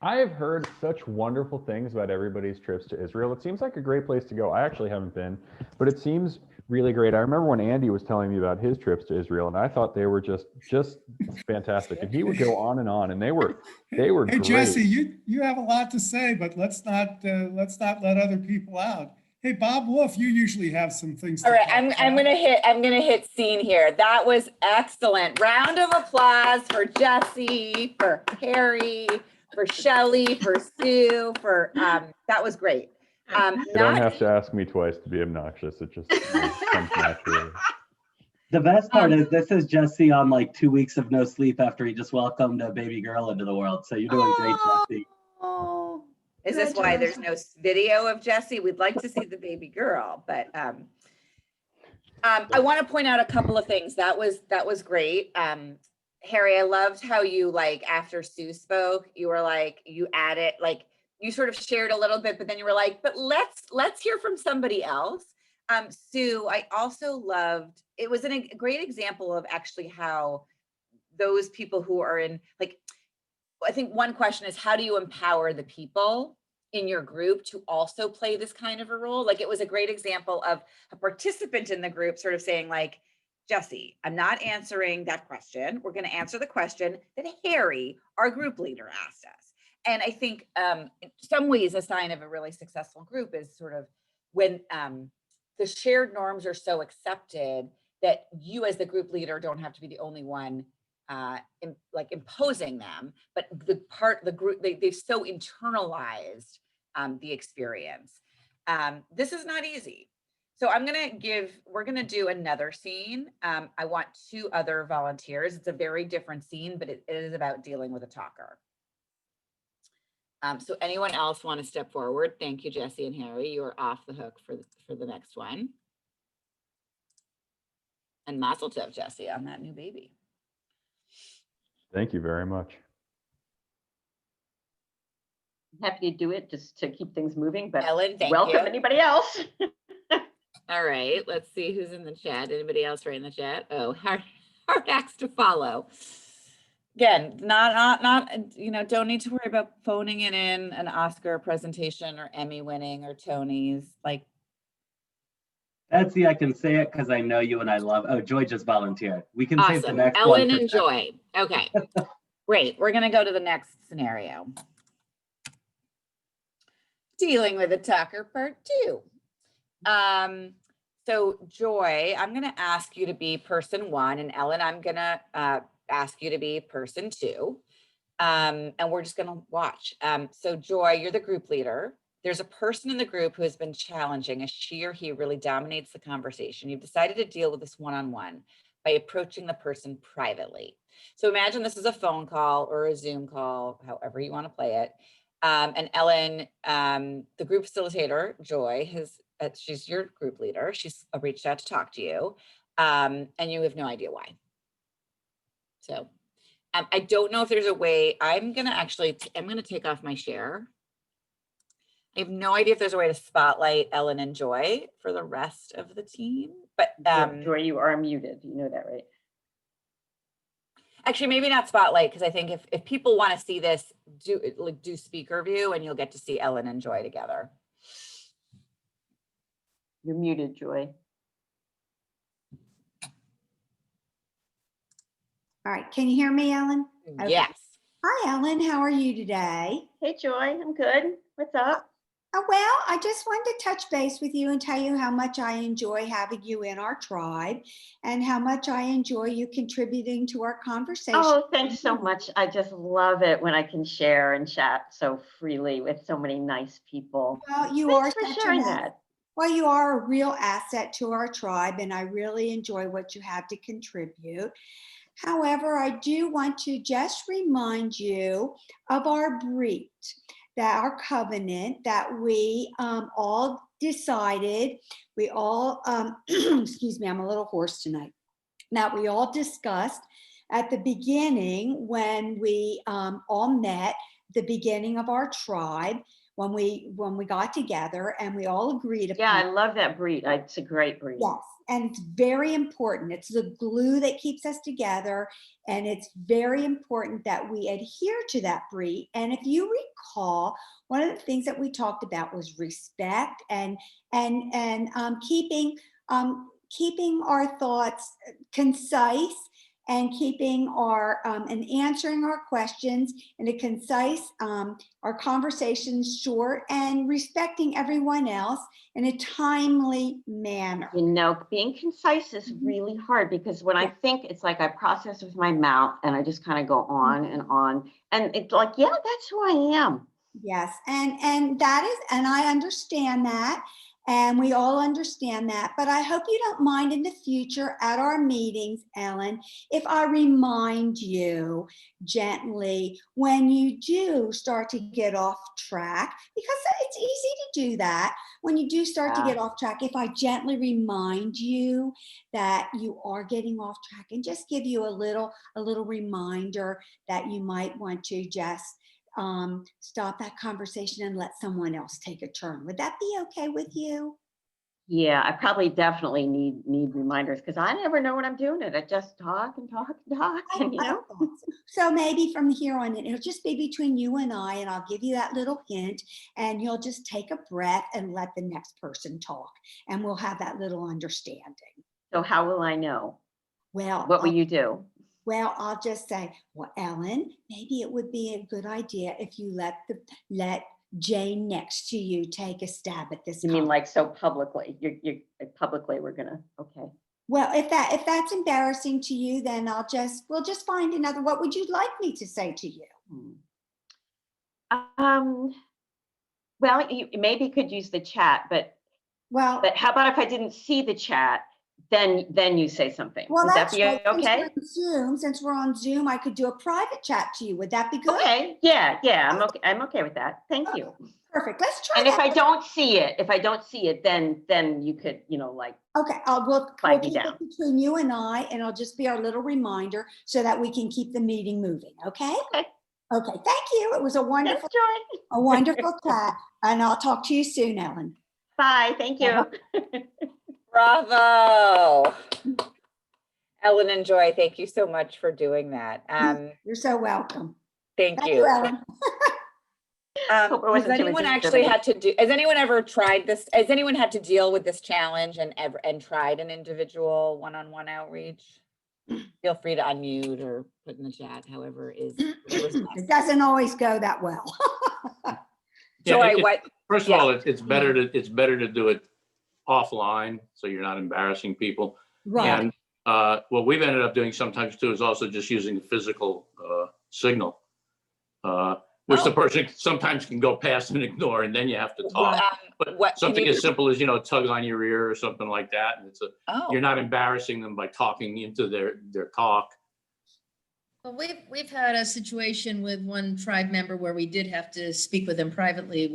I have heard such wonderful things about everybody's trips to Israel. It seems like a great place to go. I actually haven't been, but it seems really great. I remember when Andy was telling me about his trips to Israel, and I thought they were just fantastic. And he would go on, and they were Hey, great. Jesse, you have a lot to say, but let's not let other people out. Hey, Bob Wolf, you usually have some things. All right, I'm gonna hit scene here. That was excellent. Round of applause for Jesse, for Harry, for Shelley, for Sue, for that was great. You don't have to ask me twice to be obnoxious. It just comes naturally. The best part is this is Jesse on like 2 weeks of no sleep after he just welcomed a baby girl into the world. So you're doing great, Jesse. Oh, is this why there's no video of Jesse? We'd like to see the baby girl, but I want to point out a couple of things. That was great. Harry, I loved how you, like, after Sue spoke, you were like, you added, like, you sort of shared a little bit, but then you were like, but let's hear from somebody else. Sue, I also loved, it was a great example of actually how those people who are in, like, I think one question is, how do you empower the people in your group to also play this kind of a role? Like, it was a great example of a participant in the group sort of saying, like, Jesse, I'm not answering that question. We're going to answer the question that Harry, our group leader, asked us. And I think in some ways a sign of a really successful group is sort of when the shared norms are so accepted that you as the group leader don't have to be the only one imposing them, but the group, they've so internalized the experience. This is not easy. So we're gonna do another scene. I want 2 other volunteers. It's a very different scene, but it is about dealing with a talker. So anyone else want to step forward? Thank you, Jesse and Harry. You are off the hook for the next one. And mazel tov, Jesse, on that new baby. Thank you very much. Happy to do it just to keep things moving, but Ellen, thank welcome you. anybody else. All right, let's see who's in the chat. Anybody else right in the chat? Oh, hard acts to follow. Again, not don't need to worry about phoning it in an Oscar presentation or Emmy winning or Tony's. Like, Betsy, I can say it because I know you and I love. Oh, Joy just volunteered. We can save the awesome. next Ellen one. and Joy. Okay, great. We're gonna go to the next scenario. Dealing with a talker, part 2. So Joy, I'm gonna ask you to be person 1, and Ellen, I'm gonna ask you to be person 2. And we're just gonna watch. So Joy, you're the group leader. There's a person in the group who has been challenging as she or he really dominates the conversation. You've decided to deal with this one-on-one by approaching the person privately. So imagine this is a phone call or a Zoom call, however you want to play it. And Ellen, the group facilitator, Joy, she's your group leader. She's reached out to talk to you, and you have no idea why. So I don't know if there's a way. I'm going to take off my share. I have no idea if there's a way to spotlight Ellen and Joy for the rest of the team. But Joy, you are muted. You know that, right? Actually, maybe not spotlight, because I think if people want to see this, do speaker view, and you'll get to see Ellen and Joy together. You're muted, Joy. All right, can you hear me, Ellen? Okay. Yes. Hi, Ellen. How are you today? Hey, Joy. I'm good. What's up? Oh, well, I just wanted to touch base with you and tell you how much I enjoy having you in our tribe and how much I enjoy you contributing to our conversation. Oh, thanks so much. I just love it when I can share and chat so freely with so many nice people. Well, you Thanks are for such sharing an that. Well, you are a real asset to our tribe, and I really enjoy what you have to contribute. However, I do want to just remind you of our brit, that our covenant that we all decided, we all, excuse me, I'm a little hoarse tonight, that we all discussed at the beginning when we all met, the beginning of our tribe, when we got together and we all agreed upon. Yeah, I love that brit. It's a great brit. Yes, and it's very important. It's the glue that keeps us together, and it's very important that we adhere to that brit. And if you recall, one of the things that we talked about was respect and keeping our thoughts concise, and keeping our and answering our questions in a concise, our conversations short, and respecting everyone else in a timely manner. You know, being concise is really hard, because when I think, it's like I process with my mouth and I just kind of go on and on. And it's like, yeah, that's who I am. Yes, and that is, and I understand that. And we all understand that, but I hope you don't mind in the future at our meetings, Ellen, if I remind you gently when you do start to get off track, because it's easy to do that. When you do start to get off track, if I gently remind you that you are getting off track, and just give you a little reminder that you might want to just stop that conversation and let someone else take a turn. Would that be okay with you? Yeah, I probably definitely need reminders, because I never know what I'm doing. I just talk and talk and talk, and you know. So maybe from here on in, it'll just be between you and I'll give you that little hint, and you'll just take a breath and let the next person talk, and we'll have that little understanding. So how will I know? Well, what will you do? Well, I'll just say, well, Ellen, maybe it would be a good idea if you let Jane next to you take a stab at this. You mean like so publicly? You publicly we're gonna, okay. Well, if that's embarrassing to you, then we'll just find another. What would you like me to say to you? Well, you maybe could use the chat, but how about if I didn't see the chat, then you say something? Well, Would that that's be right. okay? Since we're on Zoom, I could do a private chat to you. Would that be good? Okay, yeah, I'm okay with that. Thank you. Perfect. Let's try And that. if I don't see it, then you could, like, Okay, we'll flag keep me down. it between you and I, and it'll just be our little reminder so that we can keep the meeting moving, okay? Okay. Okay, thank you. It was a wonderful, a wonderful chat, and I'll talk to you soon, Ellen. Bye, thank you. Bravo. Ellen and Joy, thank you so much for doing that. You're so welcome. Thank you, you. Ellen. Has anyone actually had to do, has anyone ever tried this? Has anyone had to deal with this challenge and tried an individual one-on-one outreach? Feel free to unmute or put in the chat, however is. It doesn't always go that well. Joy, first of all, it's better to do it offline so you're not embarrassing people. Right. And what we've ended up doing sometimes too is also just using the physical signal, which the person sometimes can go past and ignore, and then you have to talk. But something as simple as, tug on your ear or something like that, and you're not embarrassing them by talking into their talk. Well, we've had a situation with one tribe member where we did have to speak with them privately.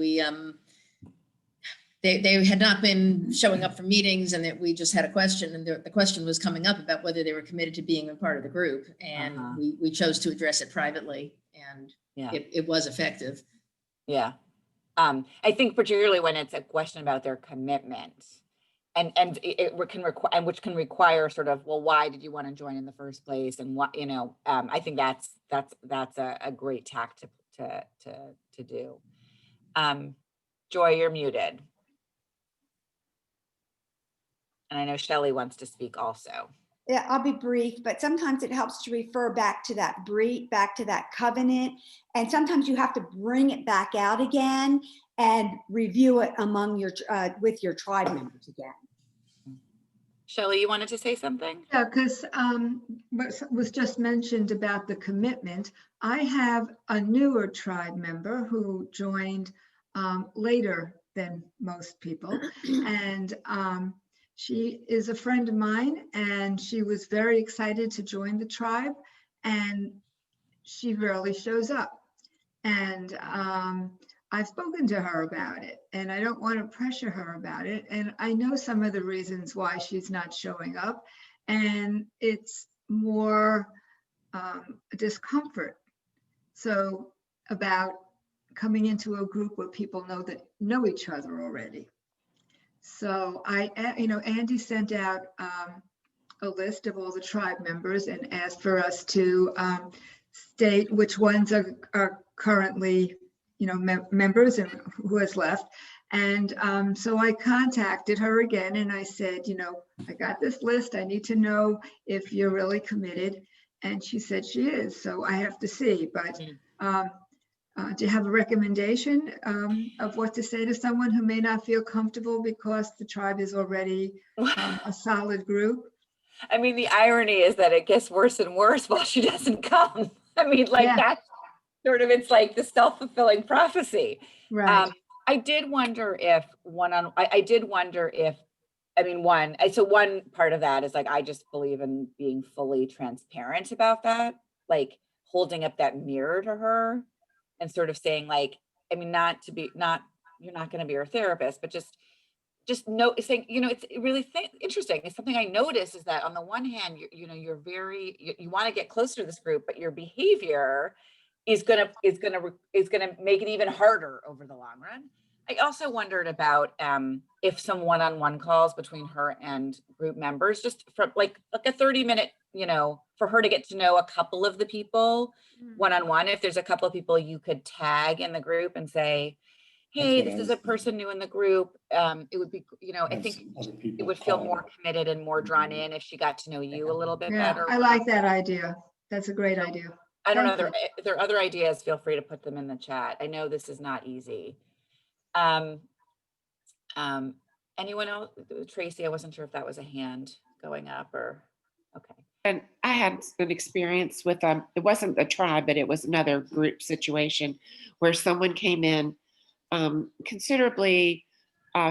They had not been showing up for meetings, and that we just had a question, and the question was coming up about whether they were committed to being a part of the group, and we chose to address it privately, and it was effective. Yeah. I think particularly when it's a question about their commitment, and which can require sort of, well, why did you want to join in the first place, and what, I think that's a great tack to do. Joy, you're muted. And I know Shelley wants to speak also. Yeah, I'll be brief, but sometimes it helps to refer back to that covenant. And sometimes you have to bring it back out again and review it among with your tribe members again. Shelley, you wanted to say something? Yeah, because what was just mentioned about the commitment, I have a newer tribe member who joined later than most people. And she is a friend of mine, and she was very excited to join the tribe, and she rarely shows up. And I've spoken to her about it, and I don't want to pressure her about it. And I know some of the reasons why she's not showing up, and it's more discomfort. So about coming into a group where people know each other already. So Andy sent out a list of all the tribe members and asked for us to state which ones are currently, members and who has left. And so I contacted her again, and I said, I got this list. I need to know if you're really committed. And she said she is. So I have to see. But do you have a recommendation of what to say to someone who may not feel comfortable because the tribe is already a solid group? I mean, the irony is that it gets worse and worse while she doesn't come. I mean, that's sort of, it's like the self-fulfilling prophecy. Right. I did wonder if one part of that is like, I just believe in being fully transparent about that, like holding up that mirror to her and sort of saying like, I mean, you're not going to be her therapist, but just saying, it's really interesting. It's something I noticed is that on the one hand, you want to get closer to this group, but your behavior is gonna make it even harder over the long run. I also wondered about if some one-on-one calls between her and group members, just from like a 30-minute, for her to get to know a couple of the people one-on-one. If there's a couple of people you could tag in the group and say, hey, this is a person new in the group. It would be, I think it would feel more committed and more drawn in if she got to know you a little bit better. I like that idea. That's a great idea. I don't know. If there are other ideas, feel free to put them in the chat. I know this is not easy. Anyone else? Tracy, I wasn't sure if that was a hand going up or, okay. And I had an experience with, it wasn't a tribe, but it was another group situation where someone came in considerably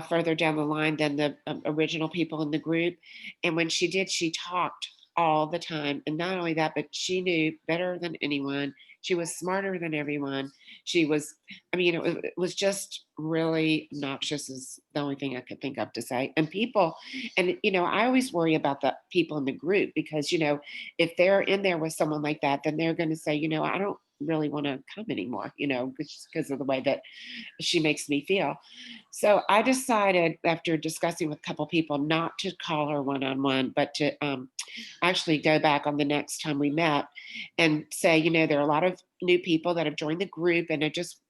further down the line than the original people in the group. And when she did, she talked all the time. And not only that, but she knew better than anyone. She was smarter than everyone. She was, I mean, it was just really obnoxious is the only thing I could think of to say. And people, and, you know, I always worry about the people in the group because, you know, if they're in there with someone like that, then they're going to say, you know, I don't really want to come anymore, you know, because of the way that she makes me feel. So I decided after discussing with a couple people not to call her one-on-one, but to actually go back on the next time we met and say, you know, there are a lot of new people that have joined the group, and I just,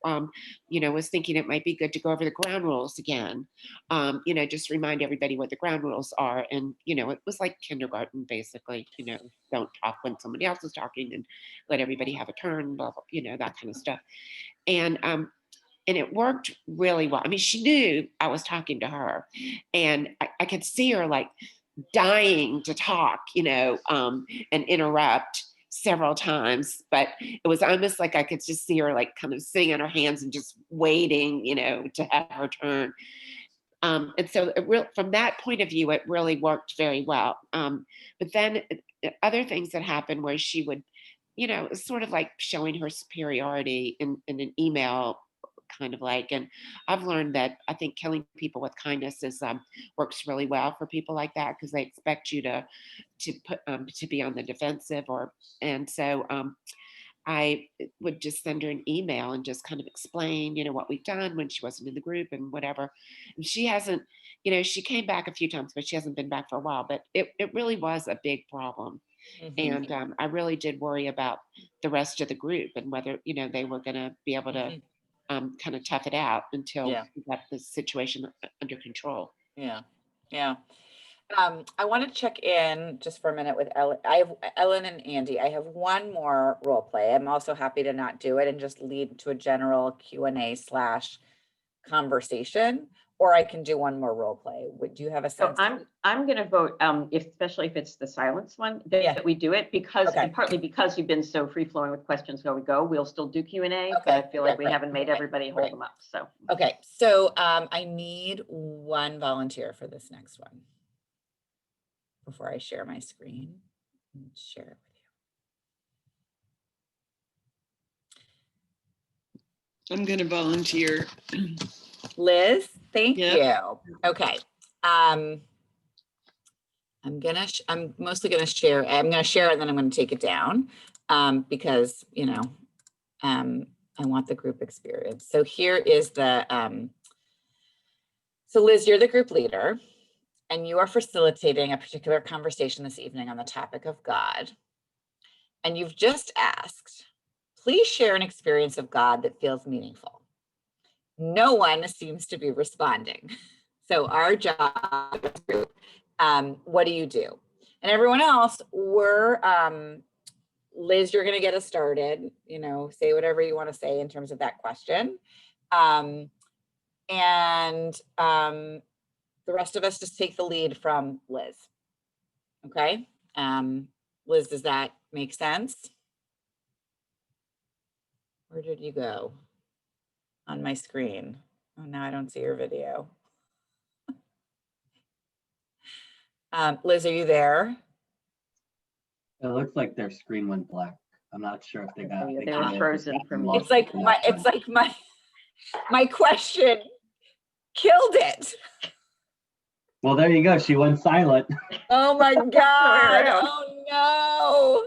you know, was thinking it might be good to go over the ground rules again. You know, just remind everybody what the ground rules are. And, you know, it was like kindergarten, basically, you know, don't talk when somebody else is talking and let everybody have a turn, blah, blah, you know, that kind of stuff. And it worked really well. I mean, she knew I was talking to her, and I could see her like dying to talk, you know, and interrupt several times, but it was almost like I could just see her like kind of sitting on her hands and just waiting, you know, to have her turn. And so from that point of view, it really worked very well. But then other things that happened where she would, you know, sort of like showing her superiority in an email kind of like, and I've learned that I think killing people with kindness is works really well for people like that, because they expect you to be on the defensive, and so I would just send her an email and just kind of explain, you know, what we've done when she wasn't in the group and whatever. And she hasn't, you know, she came back a few times, but she hasn't been back for a while, but it really was a big problem. And I really did worry about the rest of the group and whether, you know, they were going to be able to kind of tough it out until we got the situation under control. Yeah. I want to check in just for a minute with Ellen. I have Ellen and Andy. I have one more role play. I'm also happy to not do it and just lead to a general Q&A / conversation, or I can do one more role play. Would you have a sense? So I'm going to vote, especially if it's the silence one, that we do it because, and partly because you've been so free flowing with questions while we go, we'll still do Q&A, but I feel like we haven't made everybody hold them up. So okay, so I need one volunteer for this next one before I share my screen and share it I'm going to volunteer. Liz, thank you. Okay. I'm mostly gonna share. I'm gonna share it and then I'm gonna take it down because, you know, I want the group experience. So here is the, so Liz, you're the group leader and you are facilitating a particular conversation this evening on the topic of God. And you've just asked, please share an experience of God that feels meaningful. No one seems to be responding. So our job, what do you do? And everyone else, we're, Liz, you're gonna get us started, you know, say whatever you wanna say in terms of that question. The rest of us just take the lead from Liz, okay? Liz, does that make sense? Where did you go on my screen? Oh, now I don't see your video. Liz, are you there? It looks like their screen went black. I'm not sure if they got. They were frozen for me. It's like my question killed it. Well, there you go. She went silent. Oh my God. Oh no.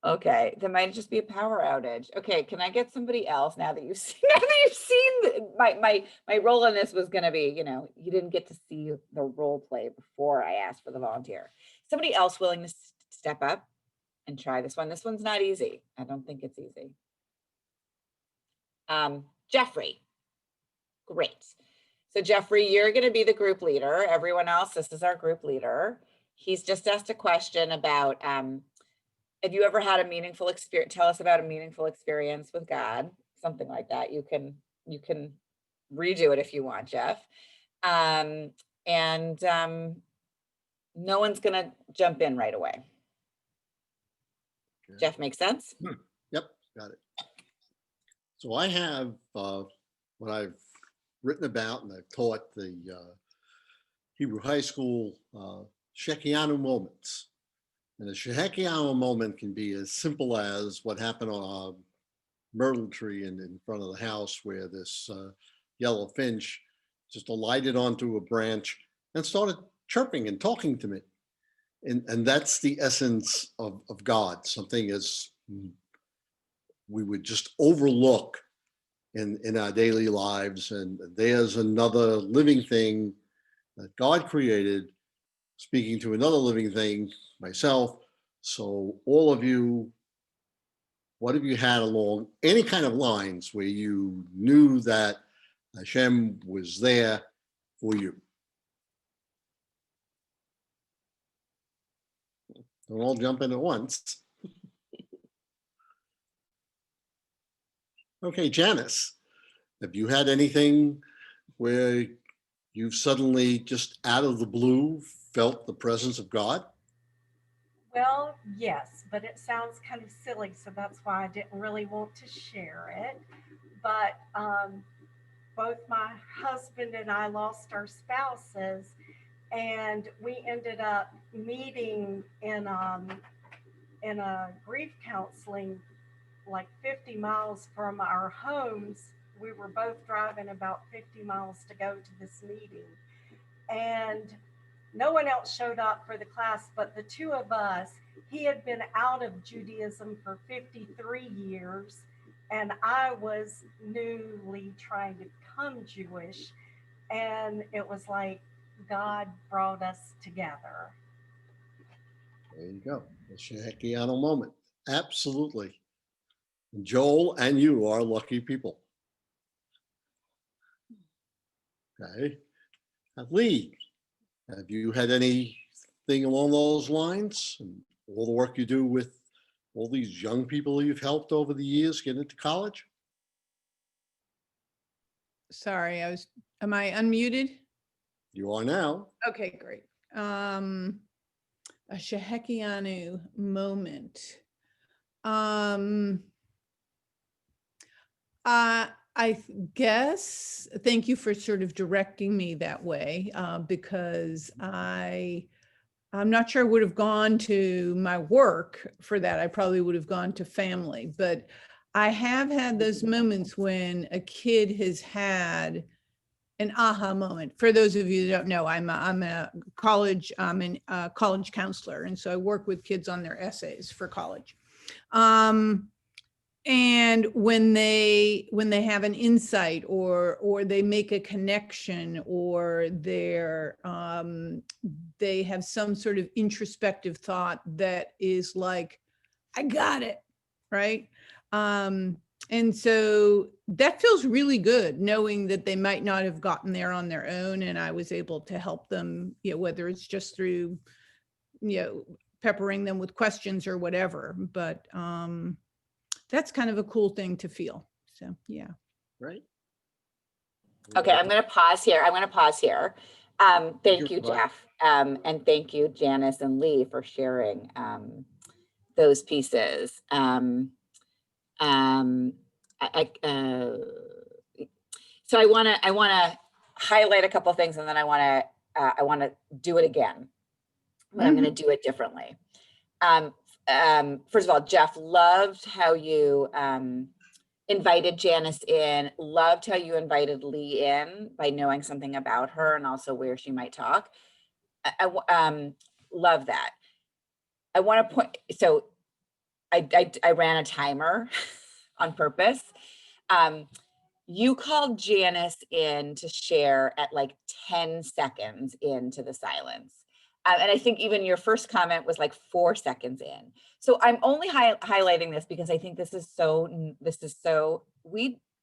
Okay, there might just be a power outage. Okay, can I get somebody else now that you've seen my role in this was gonna be, you know, you didn't get to see the role play before I asked for the volunteer. Somebody else willing to step up and try this one. This one's not easy. I don't think it's easy. Jeffrey, great. So Jeffrey, you're gonna be the group leader. Everyone else, this is our group leader. He's just asked a question about, have you ever had a meaningful experience? Tell us about a meaningful experience with God, something like that. You can redo it if you want, Jeff. No one's gonna jump in right away. Okay. Jeff, makes sense? Yep, got it. So I have what I've written about and I've taught the Hebrew high school Shekianu moments. And a Shekianu moment can be as simple as what happened on a myrtle tree in front of the house, where this yellow finch just alighted onto a branch and started chirping and talking to me. And that's the essence of God, something as we would just overlook in our daily lives. And there's another living thing that God created, speaking to another living thing, myself. So all of you, what have you had along any kind of lines where you knew that Hashem was there for you? Don't all jump in at once. Okay, Janice, have you had anything where you've suddenly just out of the blue felt the presence of God? Well, yes, but it sounds kind of silly, so that's why I didn't really want to share it. But both my husband and I lost our spouses, and we ended up meeting in a grief counseling like 50 miles from our homes. We were both driving about 50 miles to go to this meeting, and no one else showed up for the class but the two of us. He had been out of Judaism for 53 years, and I was newly trying to become Jewish, and it was like God brought us together. There you go, the Shekianu moment. Absolutely. Joel and you are lucky people. Okay. Lee, have you had anything along those lines? And all the work you do with all these young people you've helped over the years get into college? Sorry, am I unmuted? You are now. Okay, great. A Shekianu moment. I guess, thank you for sort of directing me that way, because I'm not sure I would have gone to my work for that. I probably would have gone to family, but I have had those moments when a kid has had an aha moment. For those of you that don't know, I'm a college counselor, and so I work with kids on their essays for college. And when they have an insight or they make a connection, or they have some sort of introspective thought that is like, I got it, right? And so that feels really good, knowing that they might not have gotten there on their own, and I was able to help them, whether it's just through, peppering them with questions or whatever. But that's kind of a cool thing to feel. So, yeah. Right. Okay, I'm going to pause here. Thank you, Jeff. And thank you, Janice and Lee, for sharing those pieces. So I want to highlight a couple of things, and then I want to do it again, but I'm going to do it differently. First of all, Jeff, loved how you invited Janice in, loved how you invited Lee in by knowing something about her and also where she might talk. I love that. I want to point, so I ran a timer on purpose. You called Janice in to share at like 10 seconds into the silence. And I think even your first comment was like 4 seconds in. So I'm only highlighting this because I think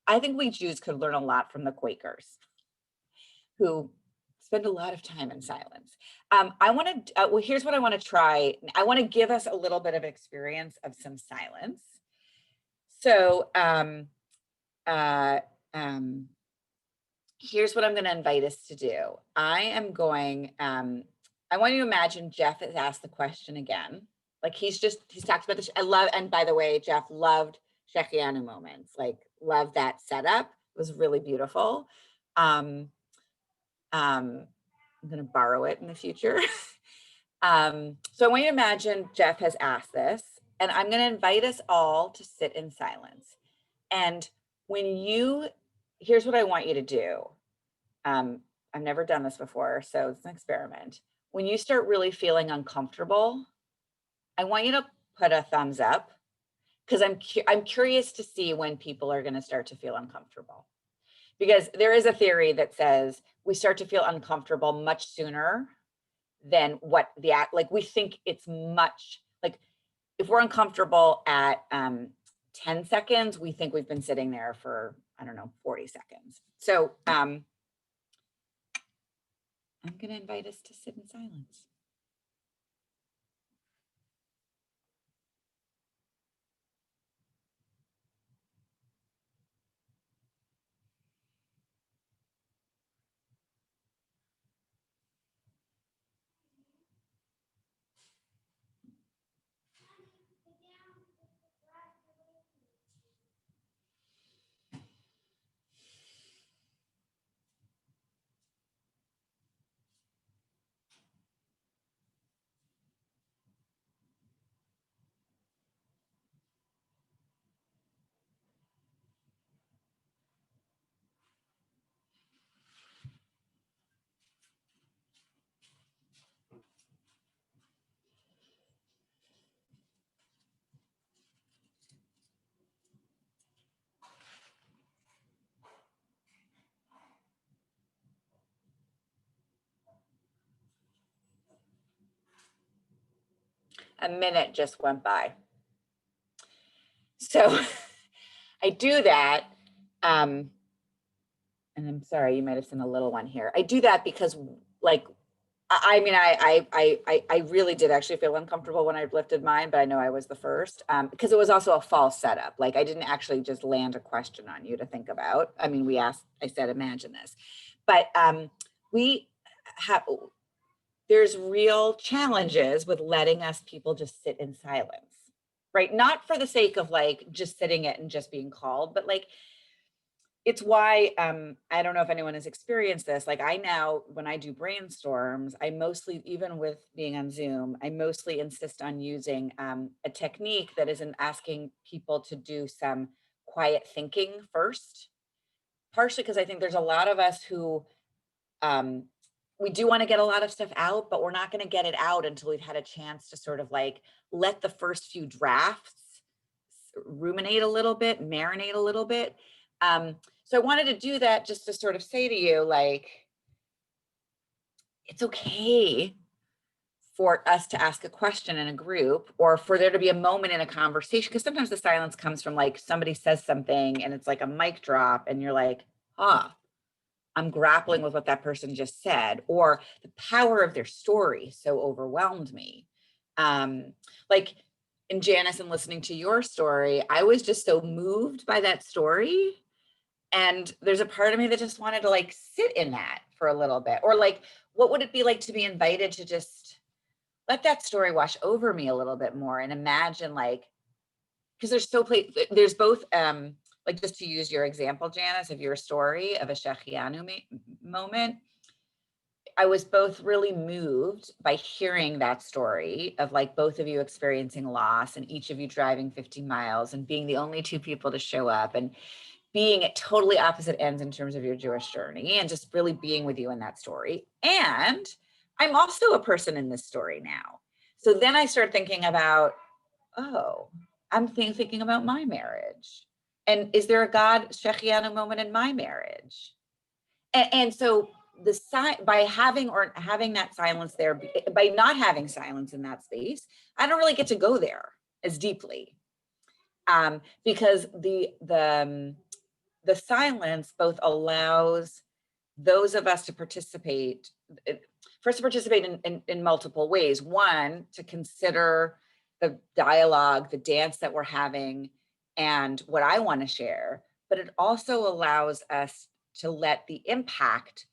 I think we Jews could learn a lot from the Quakers, who spend a lot of time in silence. Here's what I want to try. I want to give us a little bit of experience of some silence. So here's what I'm going to invite us to do. I want you to imagine Jeff has asked the question again. Like he's talked about this. And by the way, Jeff loved Shechianu moments. Like, love that setup. It was really beautiful. I'm gonna borrow it in the future. So I want you to imagine Jeff has asked this, and I'm gonna invite us all to sit in silence. And here's what I want you to do. I've never done this before, so it's an experiment. When you start really feeling uncomfortable, I want you to put a thumbs up, because I'm curious to see when people are going to start to feel uncomfortable. Because there is a theory that says we start to feel uncomfortable much sooner than we think it's much, like if we're uncomfortable at 10 seconds, we think we've been sitting there for, I don't know, 40 seconds. So I'm going to invite us to sit in silence. A minute just went by. So I do that, and I'm sorry, you might have seen a little one here. I do that because, like, I mean, I really did actually feel uncomfortable when I lifted mine, but I know I was the first, because it was also a false setup. Like, I didn't actually just land a question on you to think about. I mean, I said, imagine this, but there's real challenges with letting us people just sit in silence, right? Not for the sake of like just sitting it and just being called, but like, it's why, I don't know if anyone has experienced this. Like, I now, when I do brainstorms, I mostly, even with being on Zoom, I mostly insist on using a technique that isn't asking people to do some quiet thinking first, partially because I think there's a lot of us who, we do want to get a lot of stuff out, but we're not going to get it out until we've had a chance to sort of like let the first few drafts ruminate a little bit, marinate a little bit. So I wanted to do that just to sort of say to you, like, it's okay for us to ask a question in a group, or for there to be a moment in a conversation, because sometimes the silence comes from like somebody says something and it's like a mic drop and you're like, I'm grappling with what that person just said, or the power of their story so overwhelmed me. Like in Janice and listening to your story, I was just so moved by that story. And there's a part of me that just wanted to like sit in that for a little bit, or like, what would it be like to be invited to just let that story wash over me a little bit more and imagine, like, because there's both, like, just to use your example, Janice, of your story of a Shechianu moment, I was both really moved by hearing that story of like both of you experiencing loss and each of you driving 50 miles and being the only two people to show up and being at totally opposite ends in terms of your Jewish journey, and just really being with you in that story. And I'm also a person in this story now. So then I started thinking about, I'm thinking about my marriage. And is there a God Shechianu moment in my marriage? And so by having that silence there, by not having silence in that space, I don't really get to go there as deeply, because the silence both allows those of us to participate, in multiple ways. One, to consider the dialogue, the dance that we're having, and what I want to share, but it also allows us to let the impact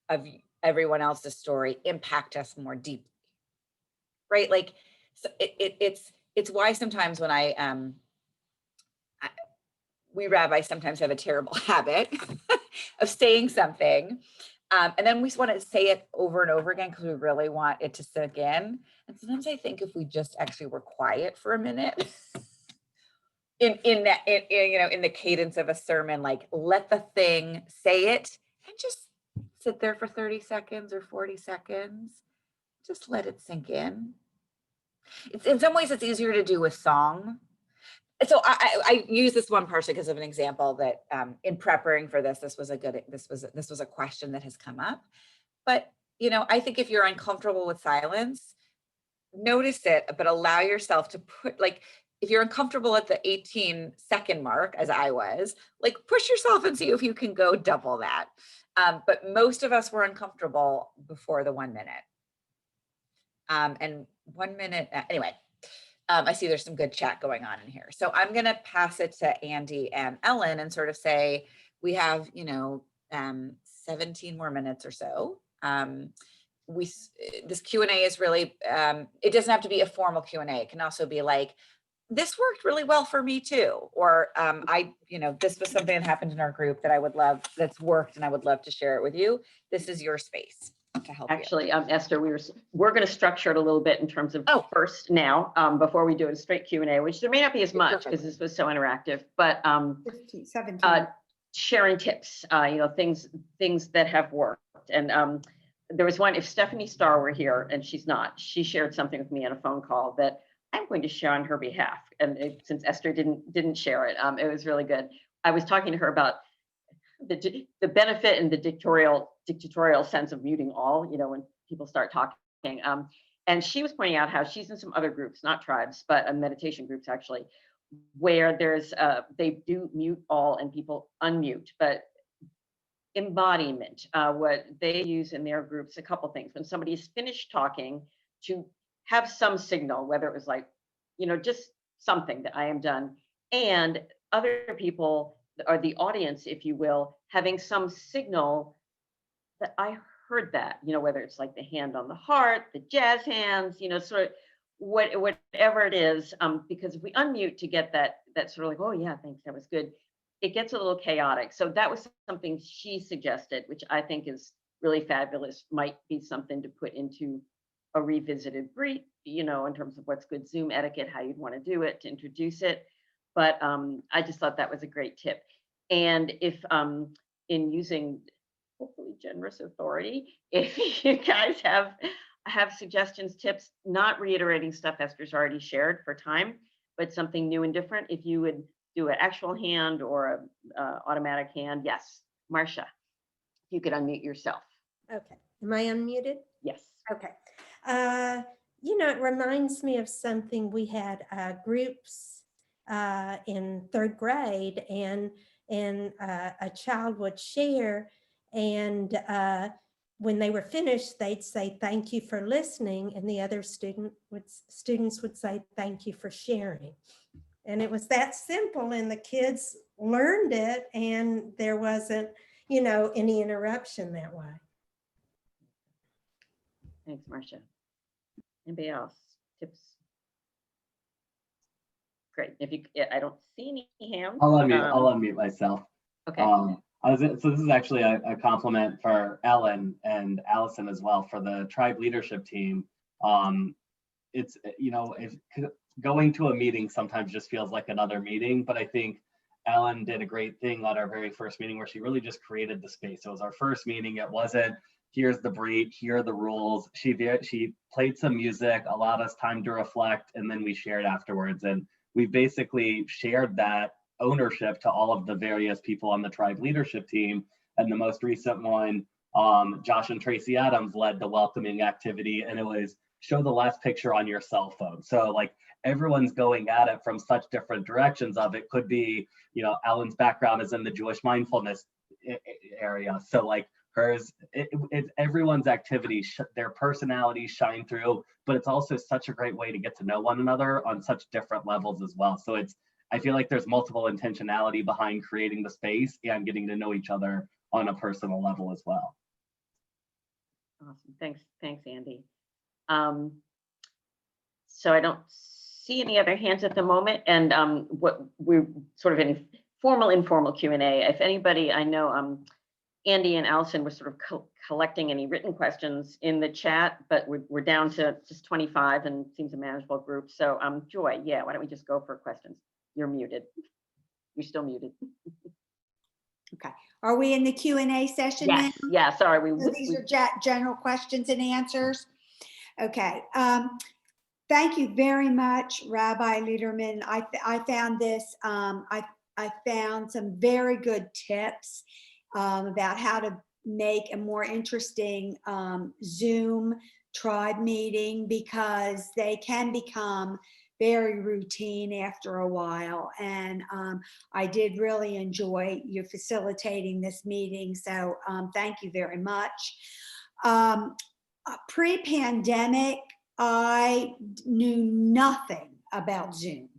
of everyone else's story impact us more deeply, right? Like, so it's why sometimes when we rabbis sometimes have a terrible habit of saying something. And then we just want to say it over and over again because we really want it to sink in. And sometimes I think if we just actually were quiet for a minute in the cadence of a sermon, like let the thing say it and just sit there for 30 seconds or 40 seconds. Just let it sink in. It's in some ways it's easier to do with song. So I use this one person because of an example that in preparing for this was a question that has come up. But I think if you're uncomfortable with silence, notice it, but allow yourself to put, like, if you're uncomfortable at the 18-second mark, as I was, like, push yourself and see if you can go double that. But most of us were uncomfortable before the 1 minute. And 1 minute, anyway. I see there's some good chat going on in here. So I'm going to pass it to Andy and Ellen and sort of say, we have, 17 more minutes or so. This Q&A is really, it doesn't have to be a formal Q&A. It can also be like, this worked really well for me too. Or this was something that happened in our group that I would love, that's worked, and I would love to share it with you. This is your space to help Actually, you. Esther, we're going to structure it a little bit in terms of first now, before we do a straight Q&A, which there may not be as much because this was so interactive, but 17. Sharing tips, things that have worked. And there was one, if Stephanie Starr were here, and she's not, she shared something with me on a phone call that I'm going to share on her behalf. And since Esther didn't share it, it was really good. I was talking to her about the benefit and the dictatorial sense of muting all, when people start talking. And she was pointing out how she's in some other groups, not tribes, but meditation groups actually, where there's they do mute all and people unmute, but embodiment, what they use in their groups, a couple things. When somebody is finished talking, to have some signal, whether it was like, just something that I am done, and other people, or the audience, if you will, having some signal that I heard that, whether it's like the hand on the heart, the jazz hands, sort of whatever it is, because if we unmute to get that sort of like, oh yeah, thanks, that was good, it gets a little chaotic. So that was something she suggested, which I think is really fabulous, might be something to put into a revisited brief, in terms of what's good Zoom etiquette, how you'd want to do it, to introduce it. But I just thought that was a great tip. And if in using hopefully generous authority, if you guys have suggestions, tips, not reiterating stuff Esther's already shared for time, but something new and different, if you would do an actual hand or a automatic hand. Yes, Marcia, you could unmute yourself. Okay, am I unmuted? Yes. Okay. It reminds me of something we had groups in third grade, and a child would share, and when they were finished, they'd say, thank you for listening. And the other students would say, thank you for sharing. And it was that simple, and the kids learned it, and there wasn't, any interruption that way. Thanks, Marcia. Anybody else? Tips? Great. I don't see any hands. I'll unmute myself. Okay. So this is actually a compliment for Ellen and Allison as well for the tribe leadership team. It's, if going to a meeting sometimes just feels like another meeting, but I think Ellen did a great thing at our very first meeting where she really just created the space. It was our first meeting. It wasn't, here's the brief, here are the rules. She played some music, allowed us time to reflect, and then we shared afterwards. And we basically shared that ownership to all of the various people on the tribe leadership team. And the most recent one, Josh and Tracy Adams led the welcoming activity, and it was show the last picture on your cell phone. So like everyone's going at it from such different directions of it. Could be, Ellen's background is in the Jewish mindfulness area. So like hers, it's everyone's activity, their personalities shine through, but it's also such a great way to get to know one another on such different levels as well. So I feel like there's multiple intentionality behind creating the space and getting to know each other on a personal level as well. Awesome. Thanks, Andy. So I don't see any other hands at the moment, and what we're sort of in formal, informal Q&A. If anybody, I know Andy and Allison were sort of collecting any written questions in the chat, but we're down to just 25 and seems a manageable group. So Joy, yeah, why don't we just go for questions? You're muted. You're still muted. Okay. Are we in the Q&A session now? Yes. Yeah. Sorry. So these are general questions and answers. Okay. Thank you very much, Rabbi Lederman. I found this. I found some very good tips about how to make a more interesting Zoom tribe meeting, because they can become very routine after a while. And I did really enjoy you facilitating this meeting. So thank you very much. Pre-pandemic, I knew nothing about Zoom.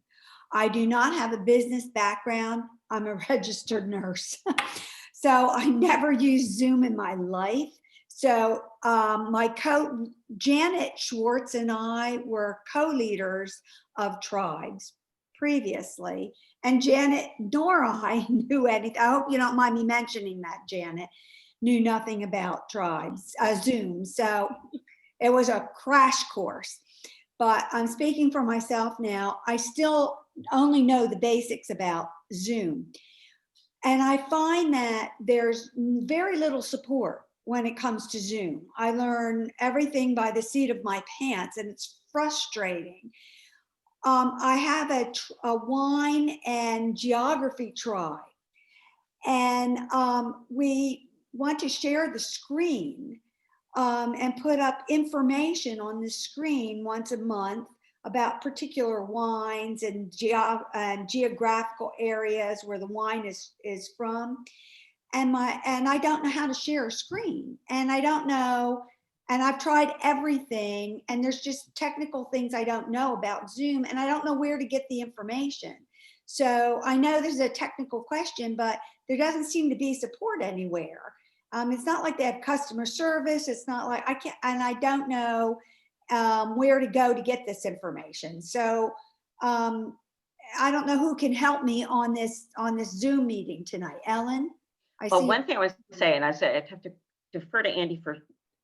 I do not have a business background. I'm a registered nurse. So I never used Zoom in my life. So Janet Schwartz and I were co-leaders of tribes previously. And Janet nor I knew anything. I hope you don't mind me mentioning that, Janet. Knew nothing about tribes, Zoom. So it was a crash course. But I'm speaking for myself now. I still only know the basics about Zoom. And I find that there's very little support when it comes to Zoom. I learn everything by the seat of my pants, and it's frustrating. I have a wine and geography tribe, and we want to share the screen and put up information on the screen once a month about particular wines and geographical areas where the wine is from. And I don't know how to share a screen, and I don't know, and I've tried everything, and there's just technical things I don't know about Zoom, and I don't know where to get the information. So I know there's a technical question, but there doesn't seem to be support anywhere. It's not like they have customer service. It's not like I can't, and I don't know where to go to get this information. So I don't know who can help me on this Zoom meeting tonight. Ellen? Well, one thing I was saying, I'd have to defer to Andy for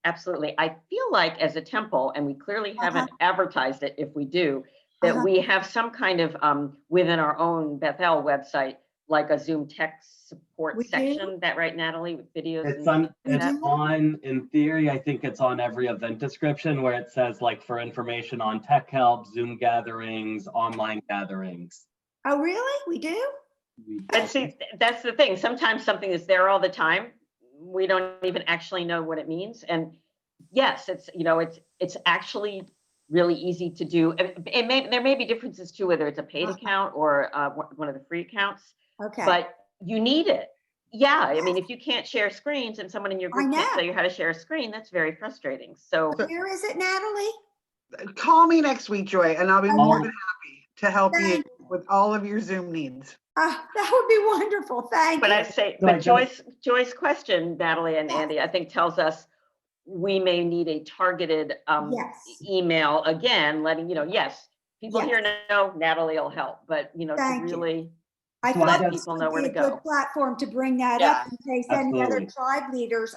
absolutely. I feel like as a temple, and we clearly haven't advertised it if we do, that we have some kind of within our own Bethel website, like a Zoom tech support section. Is that right, Natalie, with videos? It's on, in theory, I think it's on every event description where it says like for information on tech help, Zoom gatherings, online gatherings. Oh, really? We do? And see, that's the thing. Sometimes something is there all the time. We don't even actually know what it means. And yes, it's actually really easy to do. There may be differences too, whether it's a paid account or one of the free accounts. Okay. But you need it. Yeah, I mean, if you can't share screens and someone in your group can't tell you how to share a screen, that's very frustrating. So where is it, Natalie? Call me next week, Joy, and I'll be more than happy to help you with all of your Zoom needs. That would be wonderful. Thank you. But I say, but Joy's question, Natalie and Andy, I think tells us we may need a targeted email again, letting yes, people here know Natalie will help, but to really let people know where to go. A good platform to bring that up in case any other tribe leaders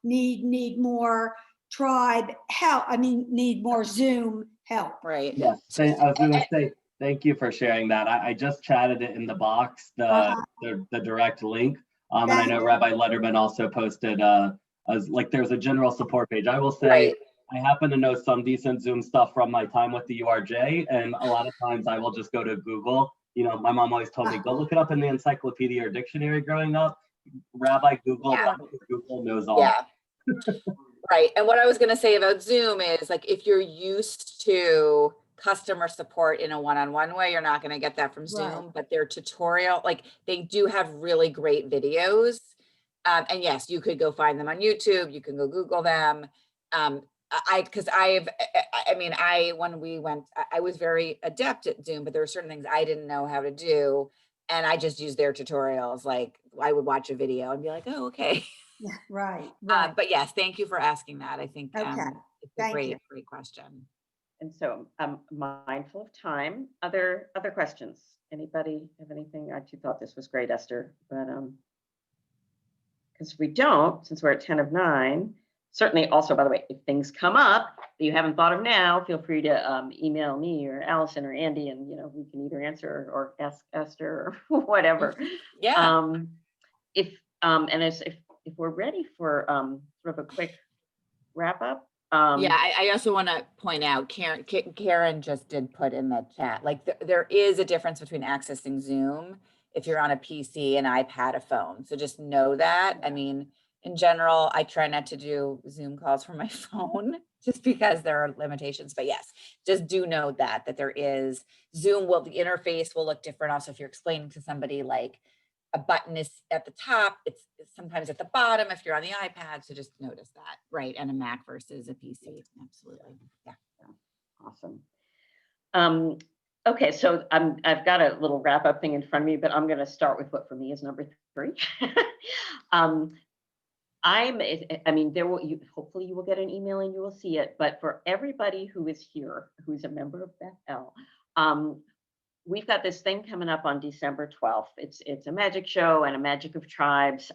need more tribe help. I mean, need more Zoom help. Right. Yes. I was going to say, thank you for sharing that. I just chatted it in the box, the direct link. And I know Rabbi Lederman also posted there's a general support page. I will say I happen to know some decent Zoom stuff from my time with the URJ, and a lot of times I will just go to Google. My mom always told me, go look it up in the encyclopedia or dictionary growing up. Rabbi Google, Google knows all. Yeah. Right. And what I was going to say about Zoom is like, if you're used to customer support in a one-on-one way, you're not going to get that from Zoom, but their tutorial, like they do have really great videos. And yes, you could go find them on YouTube. You can go Google them. When we went, I was very adept at Zoom, but there were certain things I didn't know how to do. And I just used their tutorials. Like I would watch a video and be like, oh, okay. Yeah, right. But yes, thank you for asking that. I think it's a great question. And so I'm mindful of time. Other questions? Anybody have anything? I too thought this was great, Esther, but because we don't, since we're at 10 of 9, certainly also, by the way, if things come up that you haven't thought of now, feel free to email me or Allison or Andy, and we can either answer or ask Esther or whatever. Yeah. If we're ready for sort of a quick wrap up. Yeah, I also want to point out, Karen just did put in the chat, like there is a difference between accessing Zoom if you're on a PC, an iPad, a phone. So just know that. I mean, in general, I try not to do Zoom calls from my phone just because there are limitations. But yes, just do know that there is Zoom. The interface will look different. Also, if you're explaining to somebody, like a button is at the top, it's sometimes at the bottom if you're on the iPad. So just notice that, right? And a Mac versus a PC. Absolutely. Yeah. Awesome. Okay, so I've got a little wrap up thing in front of me, but I'm going to start with what for me is number 3. I mean, hopefully you will get an email and you will see it, but for everybody who is here, who's a member of Bethel, we've got this thing coming up on December 12th. It's a magic show and a magic of tribes.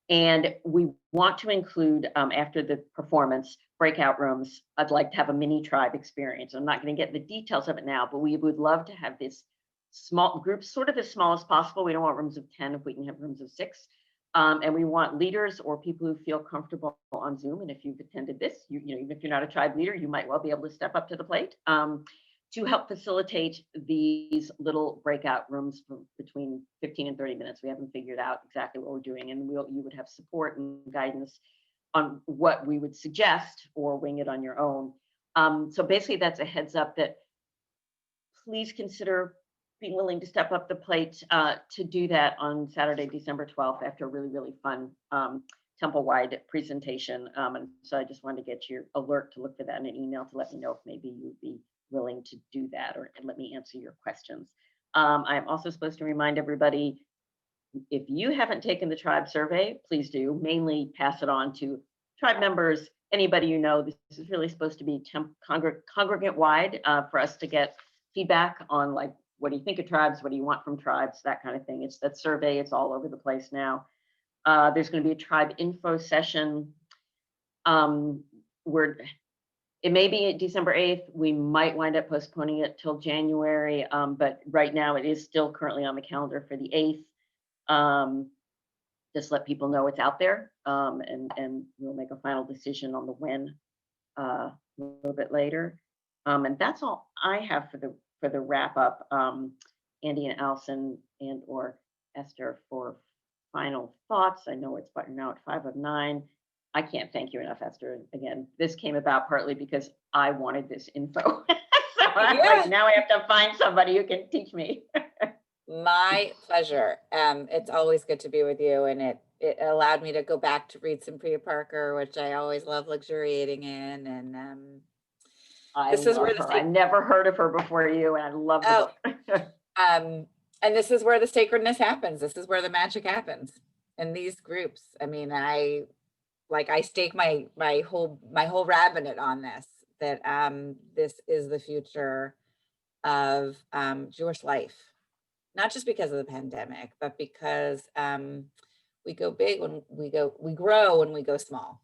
And we want to include, after the performance, breakout rooms. I'd like to have a mini tribe experience. I'm not going to get the details of it now, but we would love to have this small group, sort of as small as possible. We don't want rooms of 10 if we can have rooms of 6. And we want leaders or people who feel comfortable on Zoom. And if you've attended this, even if you're not a tribe leader, you might well be able to step up to the plate to help facilitate these little breakout rooms for between 15 and 30 minutes. We haven't figured out exactly what we're doing, and you would have support and guidance on what we would suggest or wing it on your own. So basically that's a heads up that please consider being willing to step up the plate to do that on Saturday, December 12th, after a really, really fun temple-wide presentation. And so I just wanted to get your alert to look for that in an email to let me know if maybe you'd be willing to do that, or let me answer your questions. I'm also supposed to remind everybody, if you haven't taken the tribe survey, please do. Mainly pass it on to tribe members, anybody you know. This is really supposed to be congregate-wide for us to get feedback on, like, what do you think of tribes? What do you want from tribes? That kind of thing. It's that survey. It's all over the place now. There's going to be a tribe info session where it may be December 8th. We might wind up postponing it till January, but right now it is still currently on the calendar for the 8th. Just let people know it's out there, and we'll make a final decision on the when a little bit later. And that's all I have for the wrap up. Andy and Allison and or Esther for final thoughts. I know it's now at 5 of 9. I can't thank you enough, Esther. Again, this came about partly because I wanted this info. So I'm like, now I have to find somebody who can teach me. My pleasure. It's always good to be with you, and it allowed me to go back to read some Priya Parker, which I always love luxuriating in. And this is where I never heard of her before you, and I love the book. And this is where the sacredness happens. This is where the magic happens in these groups. I mean, I stake my whole rabbit on this, that this is the future of Jewish life, not just because of the pandemic, but because we go big when we grow when we go small.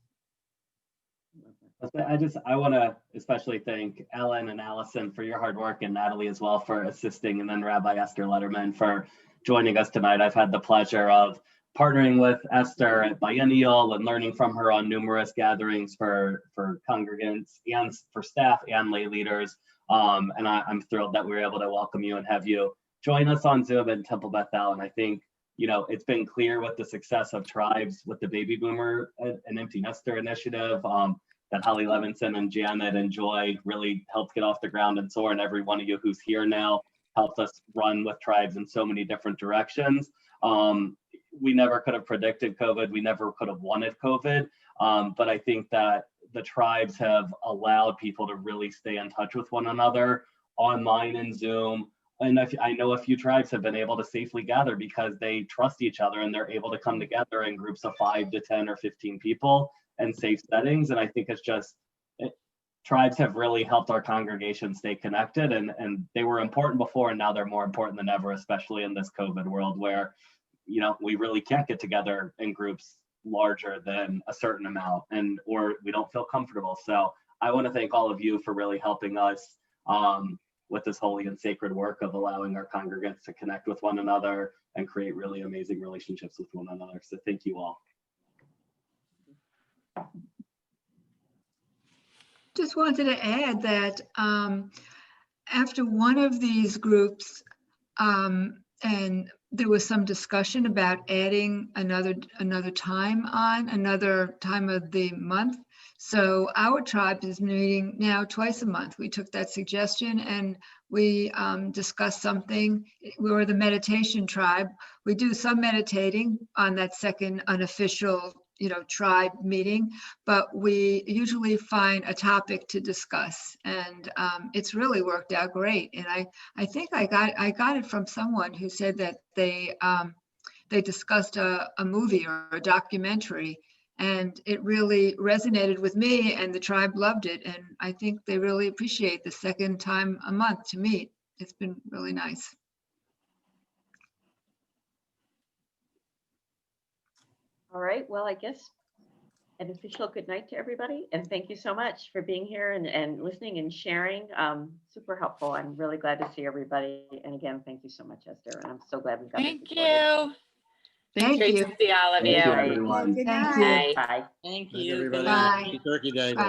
I want to especially thank Ellen and Allison for your hard work, and Natalie as well for assisting, and then Rabbi Esther Lederman for joining us tonight. I've had the pleasure of partnering with Esther at Biennial and learning from her on numerous gatherings for congregants and for staff and lay leaders. And I'm thrilled that we were able to welcome you and have you join us on Zoom in Temple Bethel. And I think, it's been clear with the success of tribes with the baby boomer and empty nester initiative that Holly Levinson and Janet and Joy really helped get off the ground and soar, and every one of you who's here now helped us run with tribes in so many different directions. We never could have predicted COVID. We never could have wanted COVID. But I think that the tribes have allowed people to really stay in touch with one another online and Zoom. And I know a few tribes have been able to safely gather because they trust each other and they're able to come together in groups of 5 to 10 or 15 people in safe settings. And I think it's just, tribes have really helped our congregation stay connected, and they were important before, and now they're more important than ever, especially in this COVID world where, you know, we really can't get together in groups larger than a certain amount, or we don't feel comfortable. So I want to thank all of you for really helping us with this holy and sacred work of allowing our congregants to connect with one another and create really amazing relationships with one another. So thank you all. Just wanted to add that after one of these groups, and there was some discussion about adding another time of the month. So our tribe is meeting now twice a month. We took that suggestion and we discussed something. We're the meditation tribe. We do some meditating on that second unofficial, tribe meeting, but we usually find a topic to discuss, and it's really worked out great. And I think I got it from someone who said that they discussed a movie or a documentary, and it really resonated with me, and the tribe loved it. And I think they really appreciate the second time a month to meet. It's been really nice. All right, well, I guess an official good night to everybody. And thank you so much for being here and listening and sharing. Super helpful. I'm really glad to see everybody. And again, thank you so much, Esther. And I'm so glad we got Thank you. Thank Great you. to see all of you. Thank you, everyone. Good Thank night. you. Bye. Thank Night, you. everybody. Bye. Happy Turkey Day. Bye.